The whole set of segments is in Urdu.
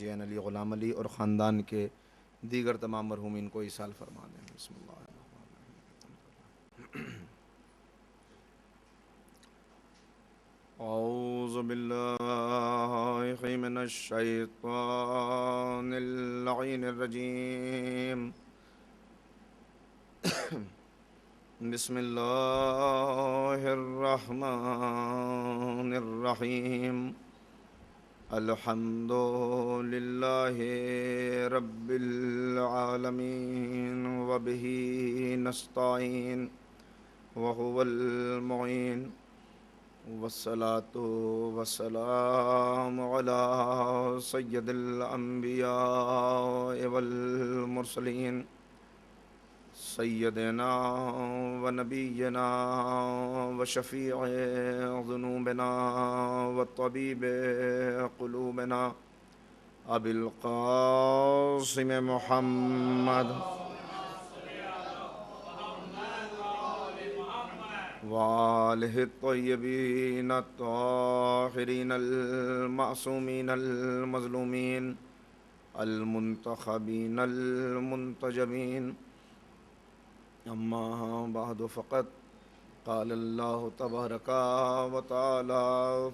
جین علی، غلام علی اور خاندان کے دیگر تمام مرحومین کو ایصال فرما دیں۔ بسم اللہ الرحمن الرحیم۔ اعوذ باللہ من الشیطان اللعین الرجیم۔ بسم اللہ الرحمن الرحیم۔ الحمد للہ رب العالمین وبہ نستعین وہو المعین، والصلاة والسلام علی سید الانبیاء والمرسلین، سیدنا و نبینا و شفیع ذنوبنا و طبیب قلوبنا ابی القاسم محمد وآلہ الطیبین الطاہرین المعصومین المظلومین المنتخبین المنتجبین۔ اما بعد فقط قال اللہ تبارک و تعالی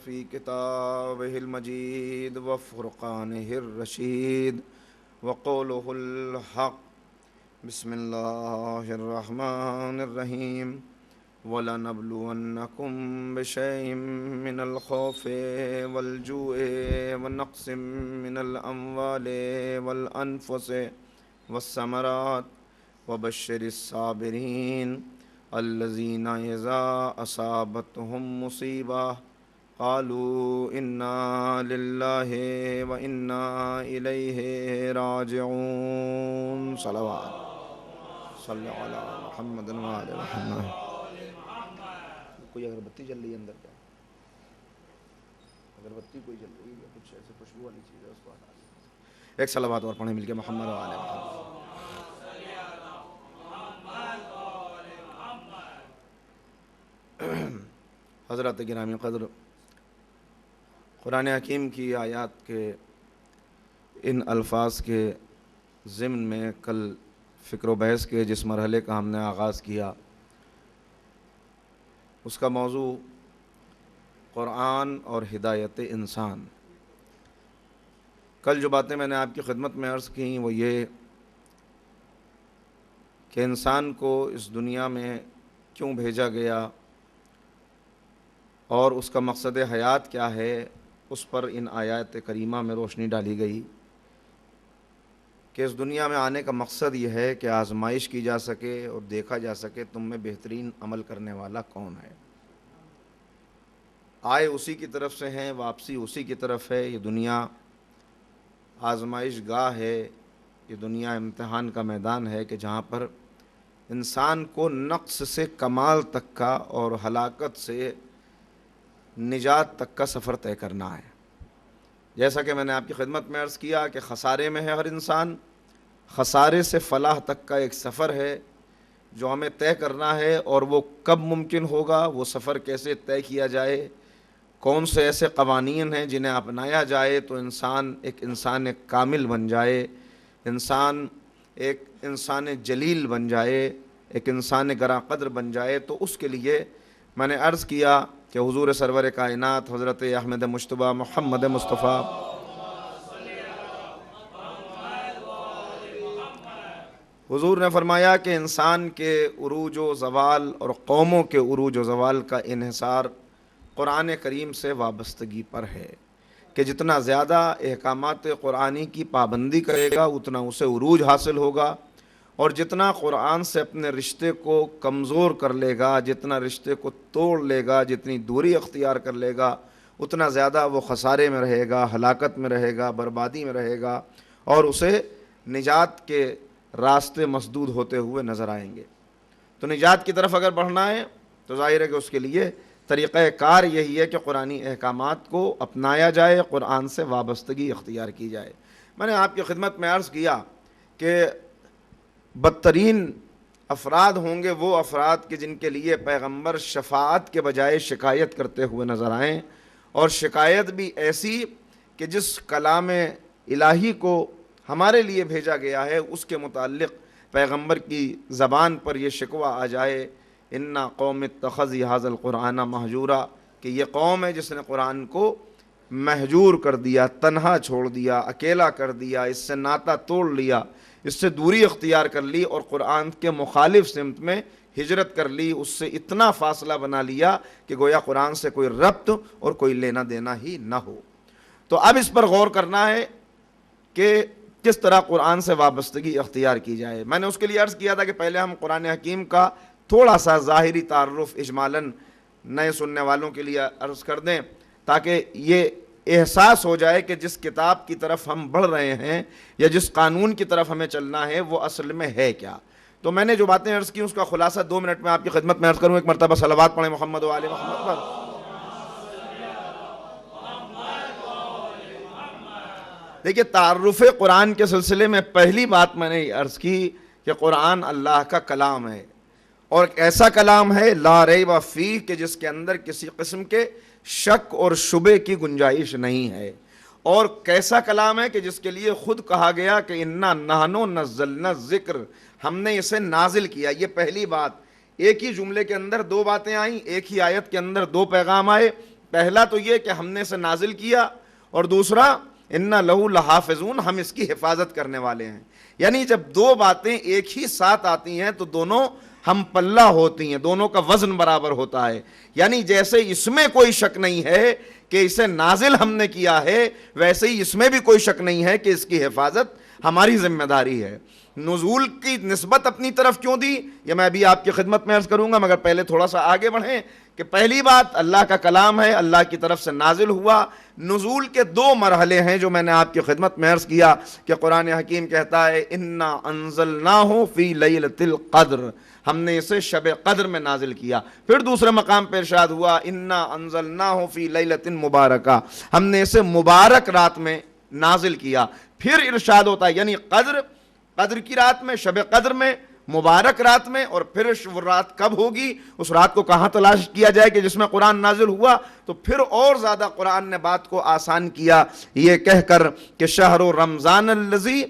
فی کتابہ المجید وفرقانہ الرشید وقولہ الحق۔ بسم اللہ الرحمن الرحیم۔ وَلَنَبْلُوَنَّكُمْ بِشَيْءٍ مِّنَ الْخَوْفِ وَالْجُوعِ وَنَقْصٍ مِّنَ الْأَمْوَالِ وَالْأَنفُسِ وَالثَّمَرَاتِ وَبَشِّرِ الصَّابِرِينَ الَّذِينَ إِذَا أَصَابَتْهُم مُّصِيبَةٌ قَالُوا إِنَّا لِلَّهِ وَإِنَّا إِلَيْهِ رَاجِعُونَ۔ صلوات صلی علی محمد وآل محمد۔ کوئی اگربتی جل رہی ہے اندر کیا؟ اگربتی کوئی جل رہی ہے، کچھ ایسے خوشبو والی چیز ہے، اس کو ہٹا دیں۔ ایک صلوات اور پڑھیں مل کے، محمد وآل محمد۔ حضرات گرامی قدر، قرآن حکیم کی آیات کے ان الفاظ کے ضمن میں کل فکر و بحث کے جس مرحلے کا ہم نے آغاز کیا، اس کا موضوع قرآن اور ہدایت انسان۔ کل جو باتیں میں نے آپ کی خدمت میں عرض کی وہ یہ کہ انسان کو اس دنیا میں کیوں بھیجا گیا اور اس کا مقصد حیات کیا ہے، اس پر ان آیات کریمہ میں روشنی ڈالی گئی کہ اس دنیا میں آنے کا مقصد یہ ہے کہ آزمائش کی جا سکے اور دیکھا جا سکے تم میں بہترین عمل کرنے والا کون ہے۔ آئے اسی کی طرف سے ہیں، واپسی اسی کی طرف ہے۔ یہ دنیا آزمائش گاہ ہے، یہ دنیا امتحان کا میدان ہے کہ جہاں پر انسان کو نقص سے کمال تک کا اور ہلاکت سے نجات تک کا سفر طے کرنا ہے۔ جیسا کہ میں نے آپ کی خدمت میں عرض کیا کہ خسارے میں ہے ہر انسان، خسارے سے فلاح تک کا ایک سفر ہے جو ہمیں طے کرنا ہے، اور وہ کب ممکن ہوگا، وہ سفر کیسے طے کیا جائے، کون سے ایسے قوانین ہیں جنہیں اپنایا جائے تو انسان ایک کامل بن جائے، انسان ایک انسان جلیل بن جائے، ایک انسان گراں قدر بن جائے۔ تو اس کے لیے میں نے عرض کیا کہ حضور سرور کائنات حضرت احمد مجتبیٰ محمد مصطفیٰ حضور نے فرمایا کہ انسان کے عروج و زوال اور قوموں کے عروج و زوال کا انحصار قرآن کریم سے وابستگی پر ہے، کہ جتنا زیادہ احکامات قرآنی کی پابندی کرے گا اتنا اسے عروج حاصل ہوگا، اور جتنا قرآن سے اپنے رشتے کو کمزور کر لے گا، جتنا رشتے کو توڑ لے گا، جتنی دوری اختیار کر لے گا، اتنا زیادہ وہ خسارے میں رہے گا، ہلاکت میں رہے گا، بربادی میں رہے گا، اور اسے نجات کے راستے مسدود ہوتے ہوئے نظر آئیں گے۔ تو نجات کی طرف اگر بڑھنا ہے تو ظاہر ہے کہ اس کے لیے طریقہ کار یہی ہے کہ قرآنی احکامات کو اپنایا جائے، قرآن سے وابستگی اختیار کی جائے۔ میں نے آپ کی خدمت میں عرض کیا کہ بدترین افراد ہوں گے وہ افراد کہ جن کے لیے پیغمبر شفاعت کے بجائے شکایت کرتے ہوئے نظر آئیں، اور شکایت بھی ایسی کہ جس کلام الہی کو ہمارے لیے بھیجا گیا ہے اس کے متعلق پیغمبر کی زبان پر یہ شکوہ آ جائے، انا قوم اتخذوا ھذا القرآن مہجورا، کہ یہ قوم ہے جس نے قرآن کو مہجور کر دیا، تنہا چھوڑ دیا، اکیلا کر دیا، اس سے ناطہ توڑ لیا، اس سے دوری اختیار کر لی اور قرآن کے مخالف سمت میں ہجرت کر لی، اس سے اتنا فاصلہ بنا لیا کہ گویا قرآن سے کوئی ربط اور کوئی لینا دینا ہی نہ ہو۔ تو اب اس پر غور کرنا ہے کہ کس طرح قرآن سے وابستگی اختیار کی جائے۔ میں نے اس کے لیے عرض کیا تھا کہ پہلے ہم قرآن حکیم کا تھوڑا سا ظاہری تعارف اجمالاً نئے سننے والوں کے لیے عرض کر دیں، تاکہ یہ احساس ہو جائے کہ جس کتاب کی طرف ہم بڑھ رہے ہیں یا جس قانون کی طرف ہمیں چلنا ہے وہ اصل میں ہے کیا۔ تو میں نے جو باتیں عرض کی اس کا خلاصہ 2 منٹ میں آپ کی خدمت میں عرض کروں۔ ایک مرتبہ صلوات پڑھیں محمد و آل محمد پر۔ دیکھیے، تعارف قرآن کے سلسلے میں پہلی بات میں نے عرض کی کہ قرآن اللہ کا کلام ہے، اور ایسا کلام ہے لا ریب فیہ کہ جس کے اندر کسی قسم کے شک اور شبے کی گنجائش نہیں ہے، اور کیسا کلام ہے کہ جس کے لیے خود کہا گیا کہ انا نحن نزلنا الذکر، ہم نے اسے نازل کیا۔ یہ پہلی بات، ایک ہی جملے کے اندر 2 باتیں آئیں، ایک ہی آیت کے اندر 2 پیغام آئے۔ پہلا تو یہ کہ ہم نے اسے نازل کیا، اور دوسرا انا لہو لحافظون، ہم اس کی حفاظت کرنے والے ہیں۔ یعنی جب 2 باتیں ایک ہی ساتھ آتی ہیں تو دونوں ہم پلہ ہوتی ہیں، دونوں کا وزن برابر ہوتا ہے۔ یعنی جیسے اس میں کوئی شک نہیں ہے کہ اسے نازل ہم نے کیا ہے، ویسے ہی اس میں بھی کوئی شک نہیں ہے کہ اس کی حفاظت ہماری ذمہ داری ہے۔ نزول کی نسبت اپنی طرف کیوں دی یہ میں ابھی آپ کی خدمت میں عرض کروں گا، مگر پہلے تھوڑا سا آگے بڑھیں کہ پہلی بات اللہ کا کلام ہے، اللہ کی طرف سے نازل ہوا۔ نزول کے 2 مرحلے ہیں جو میں نے آپ کی خدمت میں عرض کیا کہ قرآن حکیم کہتا ہے انا انزلناہ فی لیلۃ القدر، ہم نے اسے شب قدر میں نازل کیا۔ پھر دوسرے مقام پہ ارشاد ہوا انا انزلناہ فی لیلۃ مبارکہ، ہم نے اسے مبارک رات میں نازل کیا۔ پھر ارشاد ہوتا ہے یعنی قدر کی رات میں، شب قدر میں، مبارک رات میں، اور پھر وہ رات کب ہوگی، اس رات کو کہاں تلاش کیا جائے کہ جس میں قرآن نازل ہوا۔ تو پھر اور زیادہ قرآن نے بات کو آسان کیا یہ کہہ کر کہ شہر رمضان الذی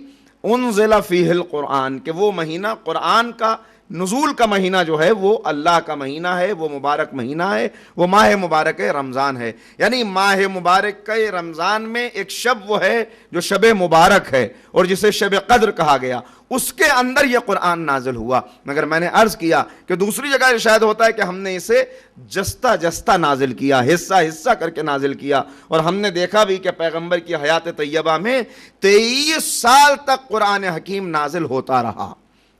انزل فیہ القرآن، کہ وہ مہینہ قرآن کا نزول کا مہینہ جو ہے وہ اللہ کا مہینہ ہے، وہ مبارک مہینہ ہے، وہ ماہ مبارک رمضان ہے۔ یعنی ماہ مبارک کے رمضان میں ایک شب وہ ہے جو شب مبارک ہے اور جسے شب قدر کہا گیا، اس کے اندر یہ قرآن نازل ہوا۔ مگر میں نے عرض کیا کہ دوسری جگہ ارشاد ہوتا ہے کہ ہم نے اسے جستہ جستہ نازل کیا، حصہ حصہ کر کے نازل کیا، اور ہم نے دیکھا بھی کہ پیغمبر کی حیات طیبہ میں 23 سال تک قرآن حکیم نازل ہوتا رہا،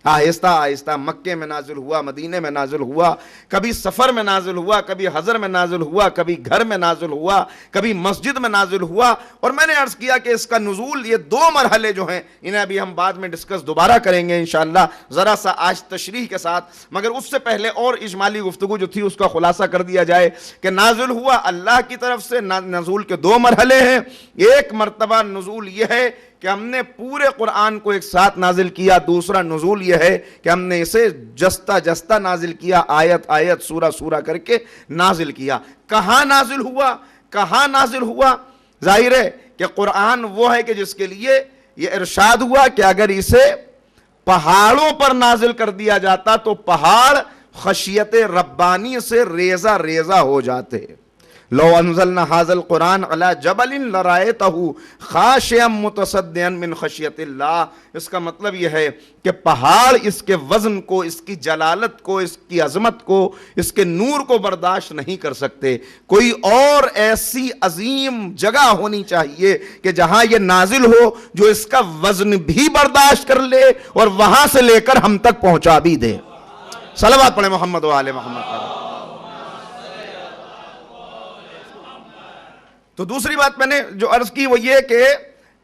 آہستہ آہستہ مکے میں نازل ہوا، مدینے میں نازل ہوا، کبھی سفر میں نازل ہوا، کبھی حضر میں نازل ہوا، کبھی گھر میں نازل ہوا، کبھی مسجد میں نازل ہوا۔ اور میں نے عرض کیا کہ اس کا نزول یہ 2 مرحلے جو ہیں انہیں ابھی ہم بعد میں ڈسکس دوبارہ کریں گے انشاءاللہ، ذرا سا آج تشریح کے ساتھ، مگر اس سے پہلے اور اجمالی گفتگو جو تھی اس کا خلاصہ کر دیا جائے کہ نازل ہوا اللہ کی طرف سے۔ نزول کے 2 مرحلے ہیں۔ ایک مرتبہ نزول یہ ہے کہ ہم نے پورے قرآن کو ایک ساتھ نازل کیا، دوسرا نزول یہ ہے کہ ہم نے اسے جستہ جستہ نازل کیا، آیت آیت سورہ سورہ کر کے نازل کیا۔ کہاں نازل ہوا، کہاں نازل ہوا؟ ظاہر ہے کہ قرآن وہ ہے کہ جس کے لیے یہ ارشاد ہوا کہ اگر اسے پہاڑوں پر نازل کر دیا جاتا تو پہاڑ خشیت ربانی سے ریزہ ریزہ ہو جاتے۔ لو انزلنا هذا القرآن على جبل لرأيته خاشعا متصدعا من خشیت اللہ۔ اس کا مطلب یہ ہے کہ پہاڑ اس کے وزن کو، اس کی جلالت کو، اس کی عظمت کو، اس کے نور کو برداشت نہیں کر سکتے۔ کوئی اور ایسی عظیم جگہ ہونی چاہیے کہ جہاں یہ نازل ہو جو اس کا وزن بھی برداشت کر لے اور وہاں سے لے کر ہم تک پہنچا بھی دے۔ صلوات پڑھیں محمد و آل محمد پر۔ تو دوسری بات میں نے جو عرض کی وہ یہ کہ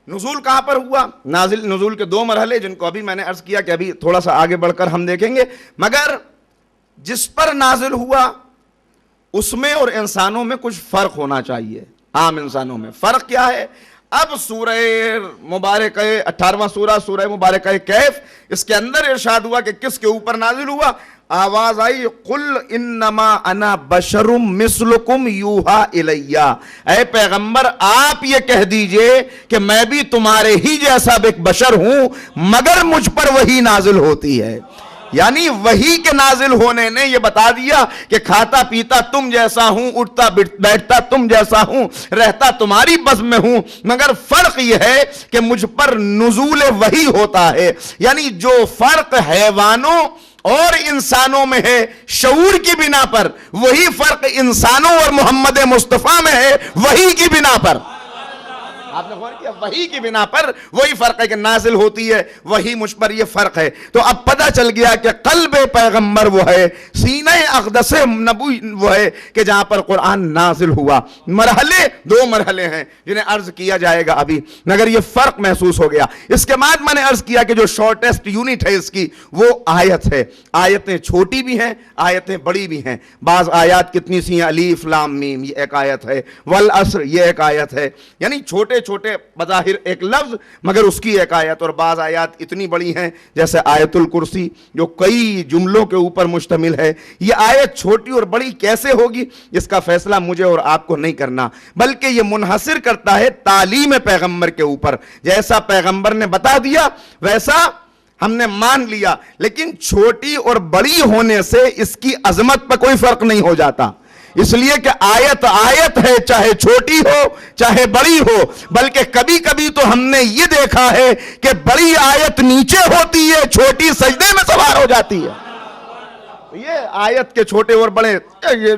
نزول کہاں پر ہوا؟ نزول کے 2 مرحلے جن کو ابھی میں نے عرض کیا کہ ابھی تھوڑا سا آگے بڑھ کر ہم دیکھیں گے، مگر جس پر نازل ہوا اس میں اور انسانوں میں کچھ فرق ہونا چاہیے۔ عام انسانوں میں فرق کیا ہے؟ اب سورہ مبارکہ 18واں سورہ سورہ مبارکہ کیف، اس کے اندر ارشاد ہوا کہ کس کے اوپر نازل ہوا؟ آواز آئی قل انما انا بشر مثلکم یوحا الی، اے پیغمبر آپ یہ کہہ دیجئے کہ میں بھی تمہارے ہی جیسا ایک بشر ہوں، مگر مجھ پر وحی نازل ہوتی ہے۔ یعنی وحی کے نازل ہونے نے یہ بتا دیا کہ کھاتا پیتا تم جیسا ہوں، اٹھتا بیٹھتا تم جیسا ہوں، رہتا تمہاری بزم میں ہوں، مگر فرق یہ ہے کہ مجھ پر نزول وحی ہوتا ہے۔ یعنی جو فرق حیوانوں اور انسانوں میں ہے شعور کی بنا پر، وہی فرق انسانوں اور محمد مصطفیٰ میں ہے وحی کی بنا پر۔ آپ نے غور کیا؟ وحی کی بنا پر وہی فرق ہے کہ نازل ہوتی ہے وہی، مجھ پر یہ فرق ہے۔ تو اب پتہ چل گیا کہ قلب پیغمبر وہ ہے، سینہ اقدس نبوی وہ ہے کہ جہاں پر قرآن نازل ہوا۔ مرحلے دو مرحلے ہیں جنہیں عرض کیا جائے گا ابھی، مگر یہ فرق محسوس ہو گیا۔ اس کے بعد میں نے عرض کیا کہ جو شارٹیسٹ یونٹ ہے اس کی وہ آیت ہے۔ آیتیں چھوٹی بھی ہیں، آیتیں بڑی بھی ہیں۔ بعض آیات کتنی سی ہیں؟ الف لام میم یہ ایک آیت ہے، والعصر یہ ایک آیت ہے، یعنی چھوٹے چھوٹے بظاہر ایک لفظ مگر اس کی ایک آیت۔ اور بعض آیات اتنی بڑی ہیں جیسے آیت الکرسی جو کئی جملوں کے اوپر مشتمل ہے۔ یہ آیت چھوٹی اور بڑی کیسے ہوگی اس کا فیصلہ مجھے اور آپ کو نہیں کرنا، بلکہ یہ منحصر کرتا ہے تعلیم پیغمبر کے اوپر۔ جیسا پیغمبر نے بتا دیا ویسا ہم نے مان لیا، لیکن چھوٹی اور بڑی ہونے سے اس کی عظمت پر کوئی فرق نہیں ہو جاتا، اس لیے کہ آیت آیت ہے، چاہے چھوٹی ہو چاہے بڑی ہو۔ بلکہ کبھی کبھی تو ہم نے یہ دیکھا ہے کہ بڑی آیت نیچے ہوتی ہے، چھوٹی سجدے میں سوار ہو جاتی ہے۔ یہ آیت کے چھوٹے اور بڑے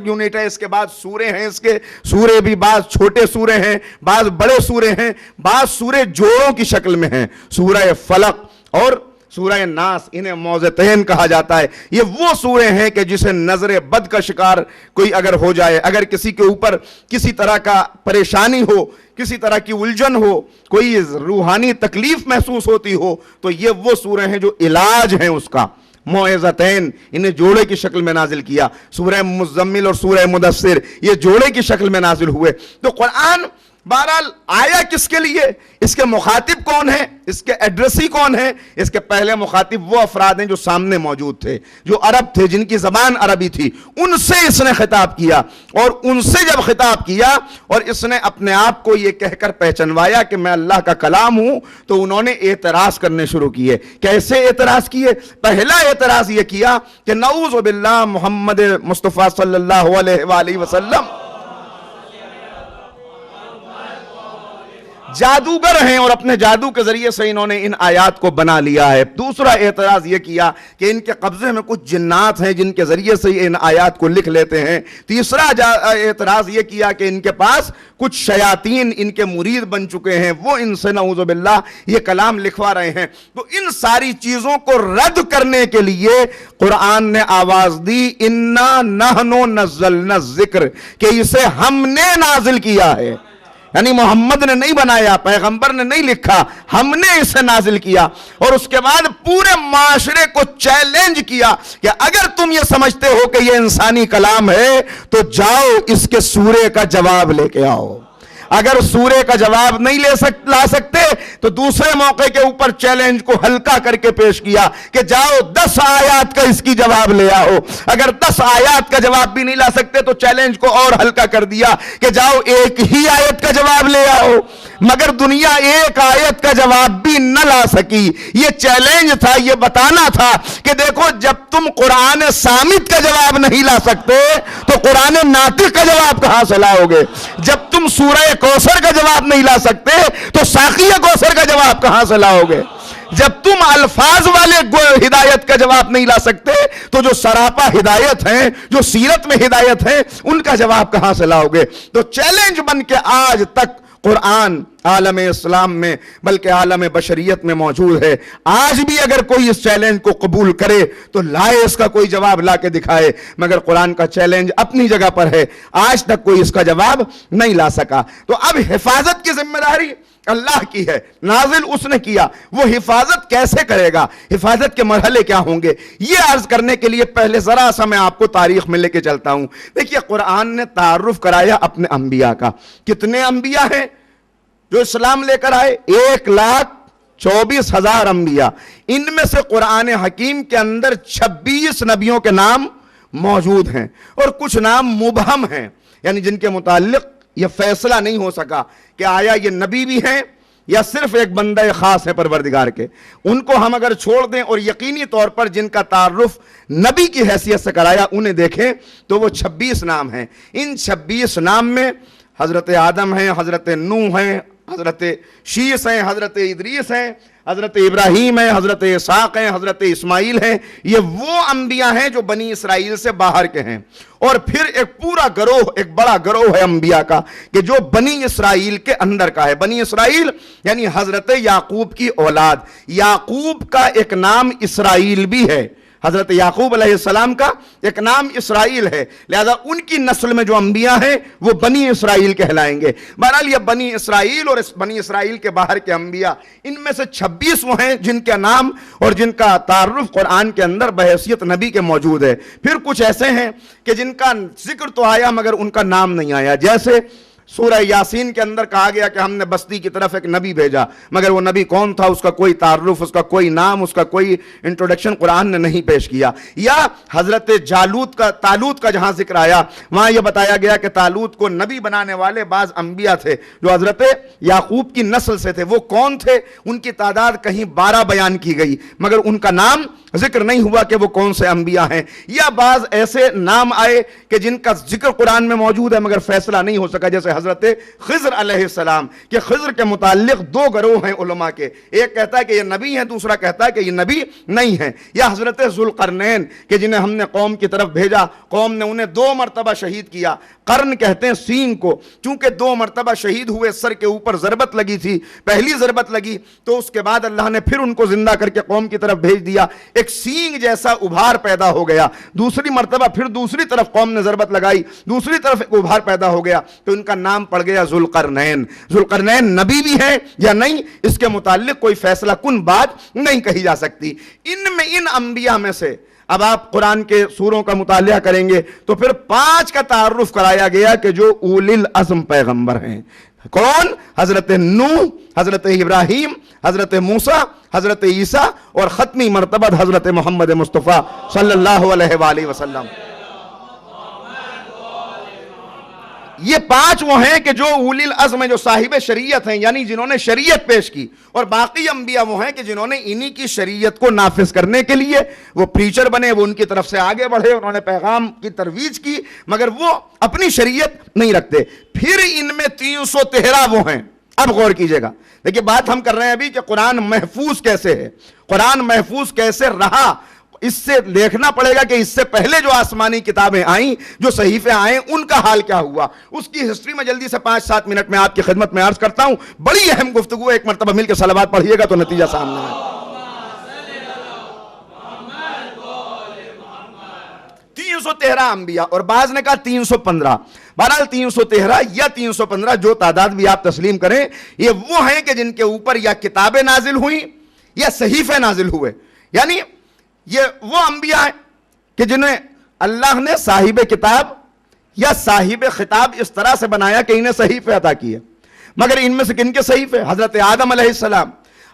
یونٹ ہے۔ اس کے بعد سورے ہیں، اس کے سورے بھی بعض چھوٹے سورے ہیں، بعض بڑے سورے ہیں، بعض سورے جوڑوں کی شکل میں ہیں۔ سورہ فلق اور سورہ ناس انہیں موضتین کہا جاتا ہے۔ یہ وہ سورے ہیں کہ جسے نظر بد کا شکار کوئی اگر ہو جائے، اگر کسی کے اوپر کسی طرح کا پریشانی ہو، کسی طرح کی الجھن ہو، کوئی روحانی تکلیف محسوس ہوتی ہو، تو یہ وہ سورے ہیں جو علاج ہیں اس کا۔ موعظتین انہیں جوڑے کی شکل میں نازل کیا۔ سورہ مزمل اور سورہ مدثر یہ جوڑے کی شکل میں نازل ہوئے۔ تو قرآن بہرحال آیا کس کے لیے؟ اس کے مخاطب کون ہیں؟ اس کے ایڈریسی کون ہیں؟ اس کے پہلے مخاطب وہ افراد ہیں جو سامنے موجود تھے، جو عرب تھے، جن کی زبان عربی تھی، ان سے اس نے خطاب کیا۔ اور ان سے جب خطاب کیا اور اس نے اپنے آپ کو یہ کہہ کر پہچنوایا کہ میں اللہ کا کلام ہوں، تو انہوں نے اعتراض کرنے شروع کیے۔ کیسے اعتراض کیے؟ پہلا اعتراض یہ کیا کہ نعوذ باللہ محمد مصطفیٰ صلی اللہ علیہ وآلہ وسلم جادوگر ہیں اور اپنے جادو کے ذریعے سے انہوں نے ان آیات کو بنا لیا ہے۔ دوسرا اعتراض یہ کیا کہ ان کے قبضے میں کچھ جنات ہیں جن کے ذریعے سے ان آیات کو لکھ لیتے ہیں۔ تیسرا اعتراض یہ کیا کہ ان کے پاس کچھ شیاطین ان کے مرید بن چکے ہیں، وہ ان سے نعوذ باللہ یہ کلام لکھوا رہے ہیں۔ تو ان ساری چیزوں کو رد کرنے کے لیے قرآن نے آواز دی انا نحن نزلنا الذکر، کہ اسے ہم نے نازل کیا ہے۔ یعنی محمد نے نہیں بنایا، پیغمبر نے نہیں لکھا، ہم نے اسے نازل کیا۔ اور اس کے بعد پورے معاشرے کو چیلنج کیا کہ اگر تم یہ سمجھتے ہو کہ یہ انسانی کلام ہے تو جاؤ اس کے سورے کا جواب لے کے آؤ۔ اگر سورے کا جواب نہیں لا سکتے تو دوسرے موقع کے اوپر چیلنج کو ہلکا کر کے پیش کیا کہ جاؤ 10 آیات کا اس کی جواب لے آؤ۔ اگر 10 آیات کا جواب بھی نہیں لا سکتے تو چیلنج کو اور ہلکا کر دیا کہ جاؤ ایک ہی آیت کا جواب لے آؤ۔ مگر دنیا ایک آیت کا جواب بھی نہ لا سکی۔ یہ چیلنج تھا، یہ بتانا تھا کہ دیکھو جب تم قرآن صامت کا جواب نہیں لا سکتے تو قرآن ناطق کا جواب کہاں سے لاؤ گے؟ جب تم سورہ کوثر کا جواب نہیں لا سکتے تو ساقیہ کوثر کا جواب کہاں سے لاؤ گے؟ جب تم الفاظ والے ہدایت کا جواب نہیں لا سکتے تو جو سراپا ہدایت ہیں، جو سیرت میں ہدایت ہیں، ان کا جواب کہاں سے لاؤ گے؟ تو چیلنج بن کے آج تک قرآن عالم اسلام میں بلکہ عالم بشریت میں موجود ہے۔ آج بھی اگر کوئی اس چیلنج کو قبول کرے تو لائے اس کا کوئی جواب لا کے دکھائے، مگر قرآن کا چیلنج اپنی جگہ پر ہے، آج تک کوئی اس کا جواب نہیں لا سکا۔ تو اب حفاظت کی ذمہ داری اللہ کی ہے، نازل اس نے کیا، وہ حفاظت کیسے کرے گا، حفاظت کے مرحلے کیا ہوں گے، یہ عرض کرنے کے لیے پہلے ذرا سا میں آپ کو تاریخ میں لے کے چلتا ہوں۔ دیکھیے قرآن نے تعارف کرایا اپنے انبیاء کا۔ کتنے انبیاء ہیں جو اسلام لے کر آئے 1,24,000 انبیاء، ان میں سے قرآن حکیم کے اندر 26 نبیوں کے نام موجود ہیں اور کچھ نام مبہم ہیں، یعنی جن کے متعلق یہ فیصلہ نہیں ہو سکا کہ آیا یہ نبی بھی ہیں یا صرف ایک بندہ خاص ہے پروردگار کے۔ ان کو ہم اگر چھوڑ دیں اور یقینی طور پر جن کا تعارف نبی کی حیثیت سے کرایا انہیں دیکھیں تو وہ 26 نام ہیں۔ ان 26 نام میں حضرت آدم ہیں، حضرت نوح ہیں، حضرت شیس ہیں، حضرت ادریس ہیں، حضرت ابراہیم ہیں، حضرت اسحاق ہیں، حضرت اسماعیل ہیں۔ یہ وہ انبیاء ہیں جو بنی اسرائیل سے باہر کے ہیں، اور پھر ایک پورا گروہ، ایک بڑا گروہ ہے انبیاء کا کہ جو بنی اسرائیل کے اندر کا ہے۔ بنی اسرائیل یعنی حضرت یعقوب کی اولاد۔ یعقوب کا ایک نام اسرائیل بھی ہے، حضرت یعقوب علیہ السلام کا ایک نام اسرائیل ہے، لہذا ان کی نسل میں جو انبیاء ہیں وہ بنی اسرائیل کہلائیں گے۔ بہرحال یہ بنی اسرائیل اور بنی اسرائیل کے باہر کے انبیاء، ان میں سے 26 وہ ہیں جن کا نام اور جن کا تعارف قرآن کے اندر بحیثیت نبی کے موجود ہے۔ پھر کچھ ایسے ہیں کہ جن کا ذکر تو آیا مگر ان کا نام نہیں آیا، جیسے سورہ یاسین کے اندر کہا گیا کہ ہم نے بستی کی طرف ایک نبی بھیجا، مگر وہ نبی کون تھا اس کا کوئی تعارف، اس کا کوئی نام، اس کا کوئی انٹروڈکشن قرآن نے نہیں پیش کیا۔ یا حضرت طالوت کا جہاں ذکر آیا وہاں یہ بتایا گیا کہ طالوت کو نبی بنانے والے بعض انبیاء تھے جو حضرت یعقوب کی نسل سے تھے۔ وہ کون تھے؟ ان کی تعداد کہیں 12 بیان کی گئی مگر ان کا نام ذکر نہیں ہوا کہ وہ کون سے انبیاء ہیں۔ یا بعض ایسے نام آئے کہ جن کا ذکر قرآن میں موجود ہے مگر فیصلہ نہیں ہو سکا، جیسے حضرت خضر علیہ السلام، کہ خضر کے متعلق 2 گروہ ہیں علماء کے، ایک کہتا ہے کہ یہ نبی ہیں، دوسرا کہتا ہے کہ یہ نبی نہیں ہیں۔ یا حضرت ذوالقرنین کہ جنہیں ہم نے قوم کی طرف بھیجا، قوم نے انہیں 2 مرتبہ شہید کیا۔ قرن کہتے ہیں سینگ کو، چونکہ 2 مرتبہ شہید ہوئے، سر کے اوپر ضربت لگی تھی، پہلی ضربت لگی تو اس کے بعد اللہ نے پھر ان کو زندہ کر کے قوم کی طرف بھیج دیا، ایک سینگ جیسا ابھار پیدا ہو گیا۔ دوسری مرتبہ پھر دوسری طرف قوم نے ضربت لگائی، دوسری طرف ایک ابھار پیدا ہو گیا تو ان کا نام پڑ گیا ذوالقرنین۔ ذوالقرنین نبی بھی ہیں یا نہیں اس کے متعلق کوئی فیصلہ کن بات نہیں کہی جا سکتی۔ ان انبیاء میں سے اب آپ قرآن کے سوروں کا مطالعہ کریں گے تو پھر 5 کا تعارف کرایا گیا کہ جو اولی العزم پیغمبر ہیں۔ کون؟ حضرت نوح، حضرت ابراہیم، حضرت موسیٰ، حضرت عیسیٰ اور ختمی مرتبہ حضرت محمد مصطفیٰ صلی اللہ علیہ وآلہ وسلم۔ یہ 5 وہ ہیں کہ جو اولی العزم ہیں، جو صاحب شریعت ہیں، یعنی جنہوں نے شریعت پیش کی، اور باقی انبیاء وہ ہیں کہ جنہوں نے انہی کی شریعت کو نافذ کرنے کے لیے وہ پریچر بنے، وہ ان کی طرف سے آگے بڑھے، انہوں نے پیغام کی ترویج کی مگر وہ اپنی شریعت نہیں رکھتے۔ پھر ان میں 313 وہ ہیں۔ اب غور کیجئے گا، دیکھیں بات ہم کر رہے ہیں ابھی کہ قرآن محفوظ کیسے ہے، قرآن محفوظ کیسے رہا۔ اس سے دیکھنا پڑے گا کہ اس سے پہلے جو آسمانی کتابیں آئیں، جو صحیفے آئیں، ان کا حال کیا ہوا۔ اس کی ہسٹری میں جلدی سے 5-7 منٹ میں آپ کی خدمت میں عرض کرتا ہوں۔ بڑی اہم گفتگو، ایک مرتبہ مل کے صلوات پڑھیے گا تو نتیجہ سامنے ہے۔ 313 انبیاء، اور بعض نے کہا 315، بہرحال 313 یا 315 جو تعداد بھی آپ تسلیم کریں، یہ وہ ہیں کہ جن کے اوپر یا کتابیں نازل ہوئیں یا صحیفے نازل ہوئے، یعنی یہ وہ انبیاء ہیں کہ جنہیں اللہ نے صاحب کتاب یا صاحب خطاب اس طرح سے بنایا کہ انہیں صحیفے عطا کیے۔ مگر ان میں سے کن کے صحیفے؟ حضرت آدم علیہ السلام،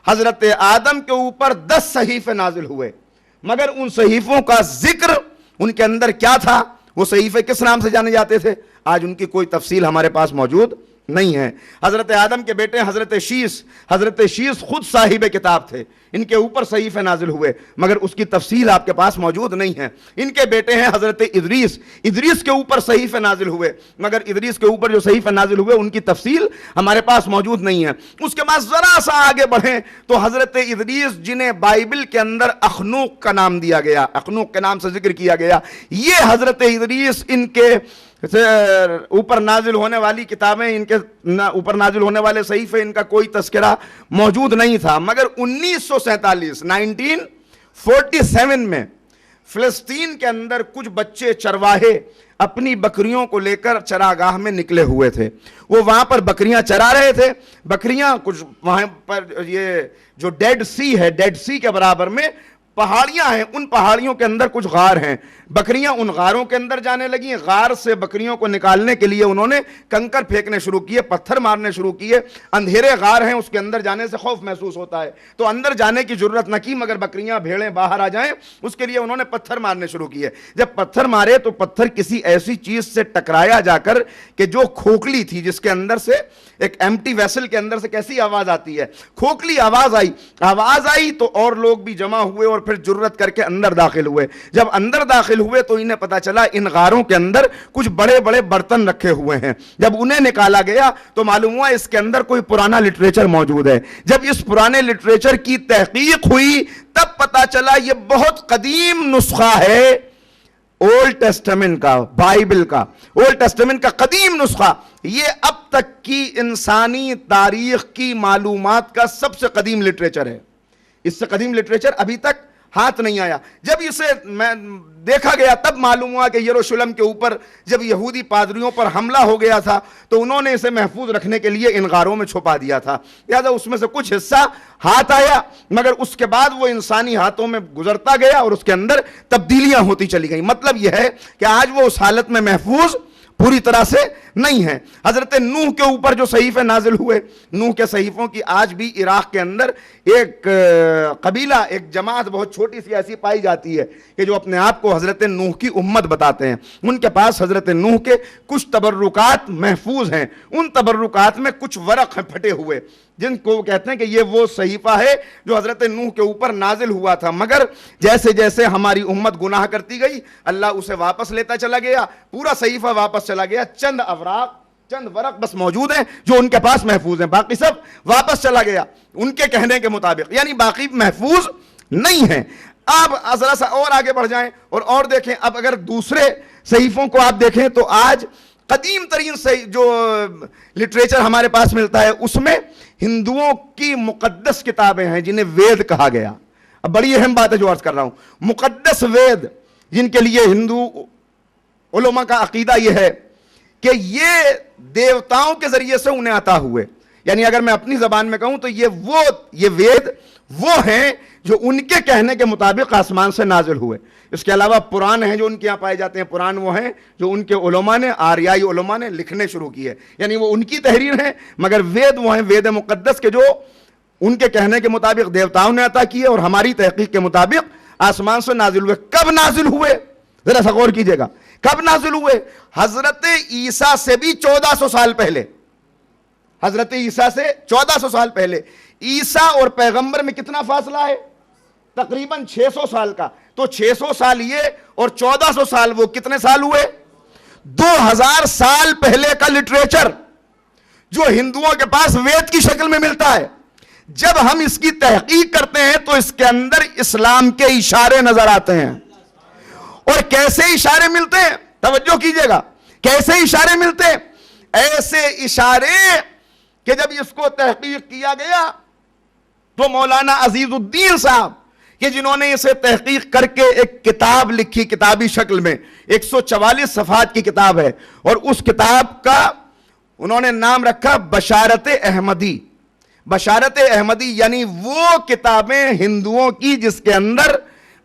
حضرت آدم کے اوپر 10 صحیفے نازل ہوئے، مگر ان صحیفوں کا ذکر ان کے اندر کیا تھا، وہ صحیفے کس نام سے جانے جاتے تھے، آج ان کی کوئی تفصیل ہمارے پاس موجود نہیں ہے۔ حضرت آدم کے بیٹے حضرت شیس خود صاحب کتاب تھے، ان کے اوپر صحیفے نازل ہوئے مگر اس کی تفصیل آپ کے پاس موجود نہیں ہے۔ ان کے بیٹے ہیں حضرت ادریس کے اوپر صحیفے نازل ہوئے مگر ادریس کے اوپر جو صحیفے نازل ہوئے ان کی تفصیل ہمارے پاس موجود نہیں ہے۔ اس کے بعد ذرا سا آگے بڑھیں تو حضرت ادریس جنہیں بائبل کے اندر اخنوق کا نام دیا گیا، اخنوق کے نام سے ذکر کیا گیا، یہ حضرت ادریس ان کے اوپر نازل ہونے والی کتابیں، ان کے اوپر نازل ہونے والے صحیفے، ان کا کوئی تذکرہ موجود نہیں تھا۔ مگر 1947 میں فلسطین کے اندر کچھ بچے چرواہے اپنی بکریوں کو لے کر چراگاہ میں نکلے ہوئے تھے، وہ وہاں پر بکریاں چرا رہے تھے۔ بکریاں کچھ وہاں پر یہ جو ڈیڈ سی ہے، ڈیڈ سی کے برابر میں پہاڑیاں ہیں، ان پہاڑیوں کے اندر کچھ غار ہیں، بکریاں ان غاروں کے اندر جانے لگیں، غار سے بکریوں کو نکالنے کے لیے انہوں نے کنکر پھینکنے شروع کیے، پتھر مارنے شروع کیے، اندھیرے غار ہیں، اس کے اندر جانے سے خوف محسوس ہوتا ہے تو اندر جانے کی ضرورت نہ کی، مگر بکریاں بھیڑیں باہر آ جائیں اس کے لیے انہوں نے پتھر مارنے شروع کیے۔ جب پتھر مارے تو پتھر کسی ایسی چیز سے ٹکرایا جا کر کہ جو کھوکھلی تھی، جس کے اندر سے ایک ایمٹی ویسل کے اندر سے کیسی آواز آتی ہے، کھوکھلی آواز آئی تو اور لوگ بھی جمع ہوئے اور پھر جرت کر کے اندر داخل ہوئے۔ جب اندر داخل ہوئے تو انہیں پتا چلا ان غاروں کے اندر کچھ بڑے بڑے برتن رکھے ہوئے ہیں۔ جب انہیں نکالا گیا تو معلوم ہوا اس کے اندر کوئی پرانا لٹریچر موجود ہے۔ جب اس پرانے لٹریچر کی تحقیق ہوئی تب پتا چلا یہ بہت قدیم نسخہ ہے اولڈ ٹیسٹمنٹ کا، بائبل کا، اولڈ ٹیسٹمنٹ کا قدیم نسخہ۔ یہ اب تک کی انسانی تاریخ کی معلومات کا سب سے قدیم لٹریچر ہے۔ اس سے قدیم لٹریچر ابھی تک ہاتھ نہیں آیا۔ جب اسے دیکھا گیا تب معلوم ہوا کہ یروشلم کے اوپر جب یہودی پادریوں پر حملہ ہو گیا تھا تو انہوں نے اسے محفوظ رکھنے کے لیے ان غاروں میں چھپا دیا تھا، لہذا اس میں سے کچھ حصہ ہاتھ آیا، مگر اس کے بعد وہ انسانی ہاتھوں میں گزرتا گیا اور اس کے اندر تبدیلیاں ہوتی چلی گئیں۔ مطلب یہ ہے کہ آج وہ اس حالت میں محفوظ پوری طرح سے نہیں ہے۔ حضرت نوح کے اوپر جو صحیفے نازل ہوئے، نوح کے صحیفوں کی آج بھی عراق کے اندر ایک قبیلہ، ایک جماعت بہت چھوٹی سی ایسی پائی جاتی ہے کہ جو اپنے آپ کو حضرت نوح کی امت بتاتے ہیں۔ ان کے پاس حضرت نوح کے کچھ تبرکات محفوظ ہیں، ان تبرکات میں کچھ ورق ہیں پھٹے ہوئے جن کو وہ کہتے ہیں کہ یہ وہ صحیفہ ہے جو حضرت نوح کے اوپر نازل ہوا تھا، مگر جیسے جیسے ہماری امت گناہ کرتی گئی اللہ اسے واپس لیتا چلا گیا، پورا صحیفہ واپس چلا گیا، چند ورق بس موجود ہیں جو ان کے پاس محفوظ ہیں، باقی سب واپس چلا گیا ان کے کہنے کے مطابق، یعنی باقی محفوظ نہیں ہیں۔ اب ذرا سا اور آگے بڑھ جائیں اور دیکھیں، اب اگر دوسرے صحیفوں کو آپ دیکھیں تو آج قدیم ترین جو لٹریچر ہمارے پاس ملتا ہے اس میں ہندوؤں کی مقدس کتابیں ہیں جنہیں وید کہا گیا۔ اب بڑی اہم بات ہے جو عرض کر رہا ہوں، مقدس وید جن کے لیے ہندو علماء کا عقیدہ یہ ہے کہ یہ دیوتاؤں کے ذریعے سے انہیں عطا ہوئے، یعنی اگر میں اپنی زبان میں کہوں تو یہ وید وہ ہیں جو ان کے کہنے کے مطابق آسمان سے نازل ہوئے۔ اس کے علاوہ پران ہیں جو ان کے یہاں پائے جاتے ہیں، پران وہ ہیں جو ان کے علماء نے، آریائی علماء نے لکھنے شروع کیے، یعنی وہ ان کی تحریر ہیں، مگر وید وہ ہیں، وید مقدس کے جو ان کے کہنے کے مطابق دیوتاؤں نے عطا کیے اور ہماری تحقیق کے مطابق آسمان سے نازل ہوئے۔ کب نازل ہوئے ذرا سا غور کیجئے گا، کب نازل ہوئے؟ حضرت عیسیٰ سے بھی 1400 سال پہلے، حضرت عیسیٰ سے 1400 سال پہلے۔ عیسیٰ اور پیغمبر میں کتنا فاصلہ ہے؟ تقریباً 600 سال کا، تو 600 سال یہ اور 1400 سال وہ، کتنے سال ہوئے؟ 2000 سال پہلے کا لٹریچر جو ہندوؤں کے پاس وید کی شکل میں ملتا ہے۔ جب ہم اس کی تحقیق کرتے ہیں تو اس کے اندر اسلام کے اشارے نظر آتے ہیں، اور کیسے اشارے ملتے ہیں توجہ کیجئے گا، کیسے اشارے ملتے ہیں؟ ایسے اشارے کہ جب اس کو تحقیق کیا گیا تو مولانا عزیز الدین صاحب کہ جنہوں نے اسے تحقیق کر کے ایک کتاب لکھی کتابی شکل میں، 144 صفحات کی کتاب ہے، اور اس کتاب کا انہوں نے نام رکھا بشارت احمدی۔ بشارت احمدی یعنی وہ کتابیں ہندوؤں کی جس کے اندر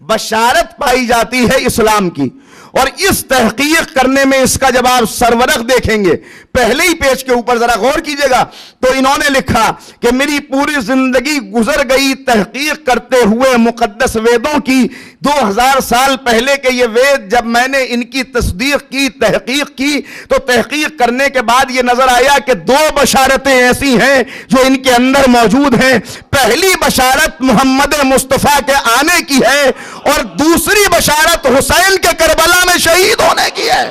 بشارت پائی جاتی ہے اسلام کی۔ اور اس تحقیق کرنے میں اس کا جب آپ سرورق دیکھیں گے، پہلے ہی پیج کے اوپر ذرا غور کیجئے گا تو انہوں نے لکھا کہ میری پوری زندگی گزر گئی تحقیق کرتے ہوئے مقدس ویدوں کی، 2000 سال پہلے کے یہ وید جب میں نے ان کی تصدیق کی، تحقیق کی، تو تحقیق کرنے کے بعد یہ نظر آیا کہ 2 بشارتیں ایسی ہیں جو ان کے اندر موجود ہیں۔ پہلی بشارت محمد مصطفیٰ کے آنے کی ہے اور دوسری بشارت حسین کے کربلا میں شہید ہونے کی ہے۔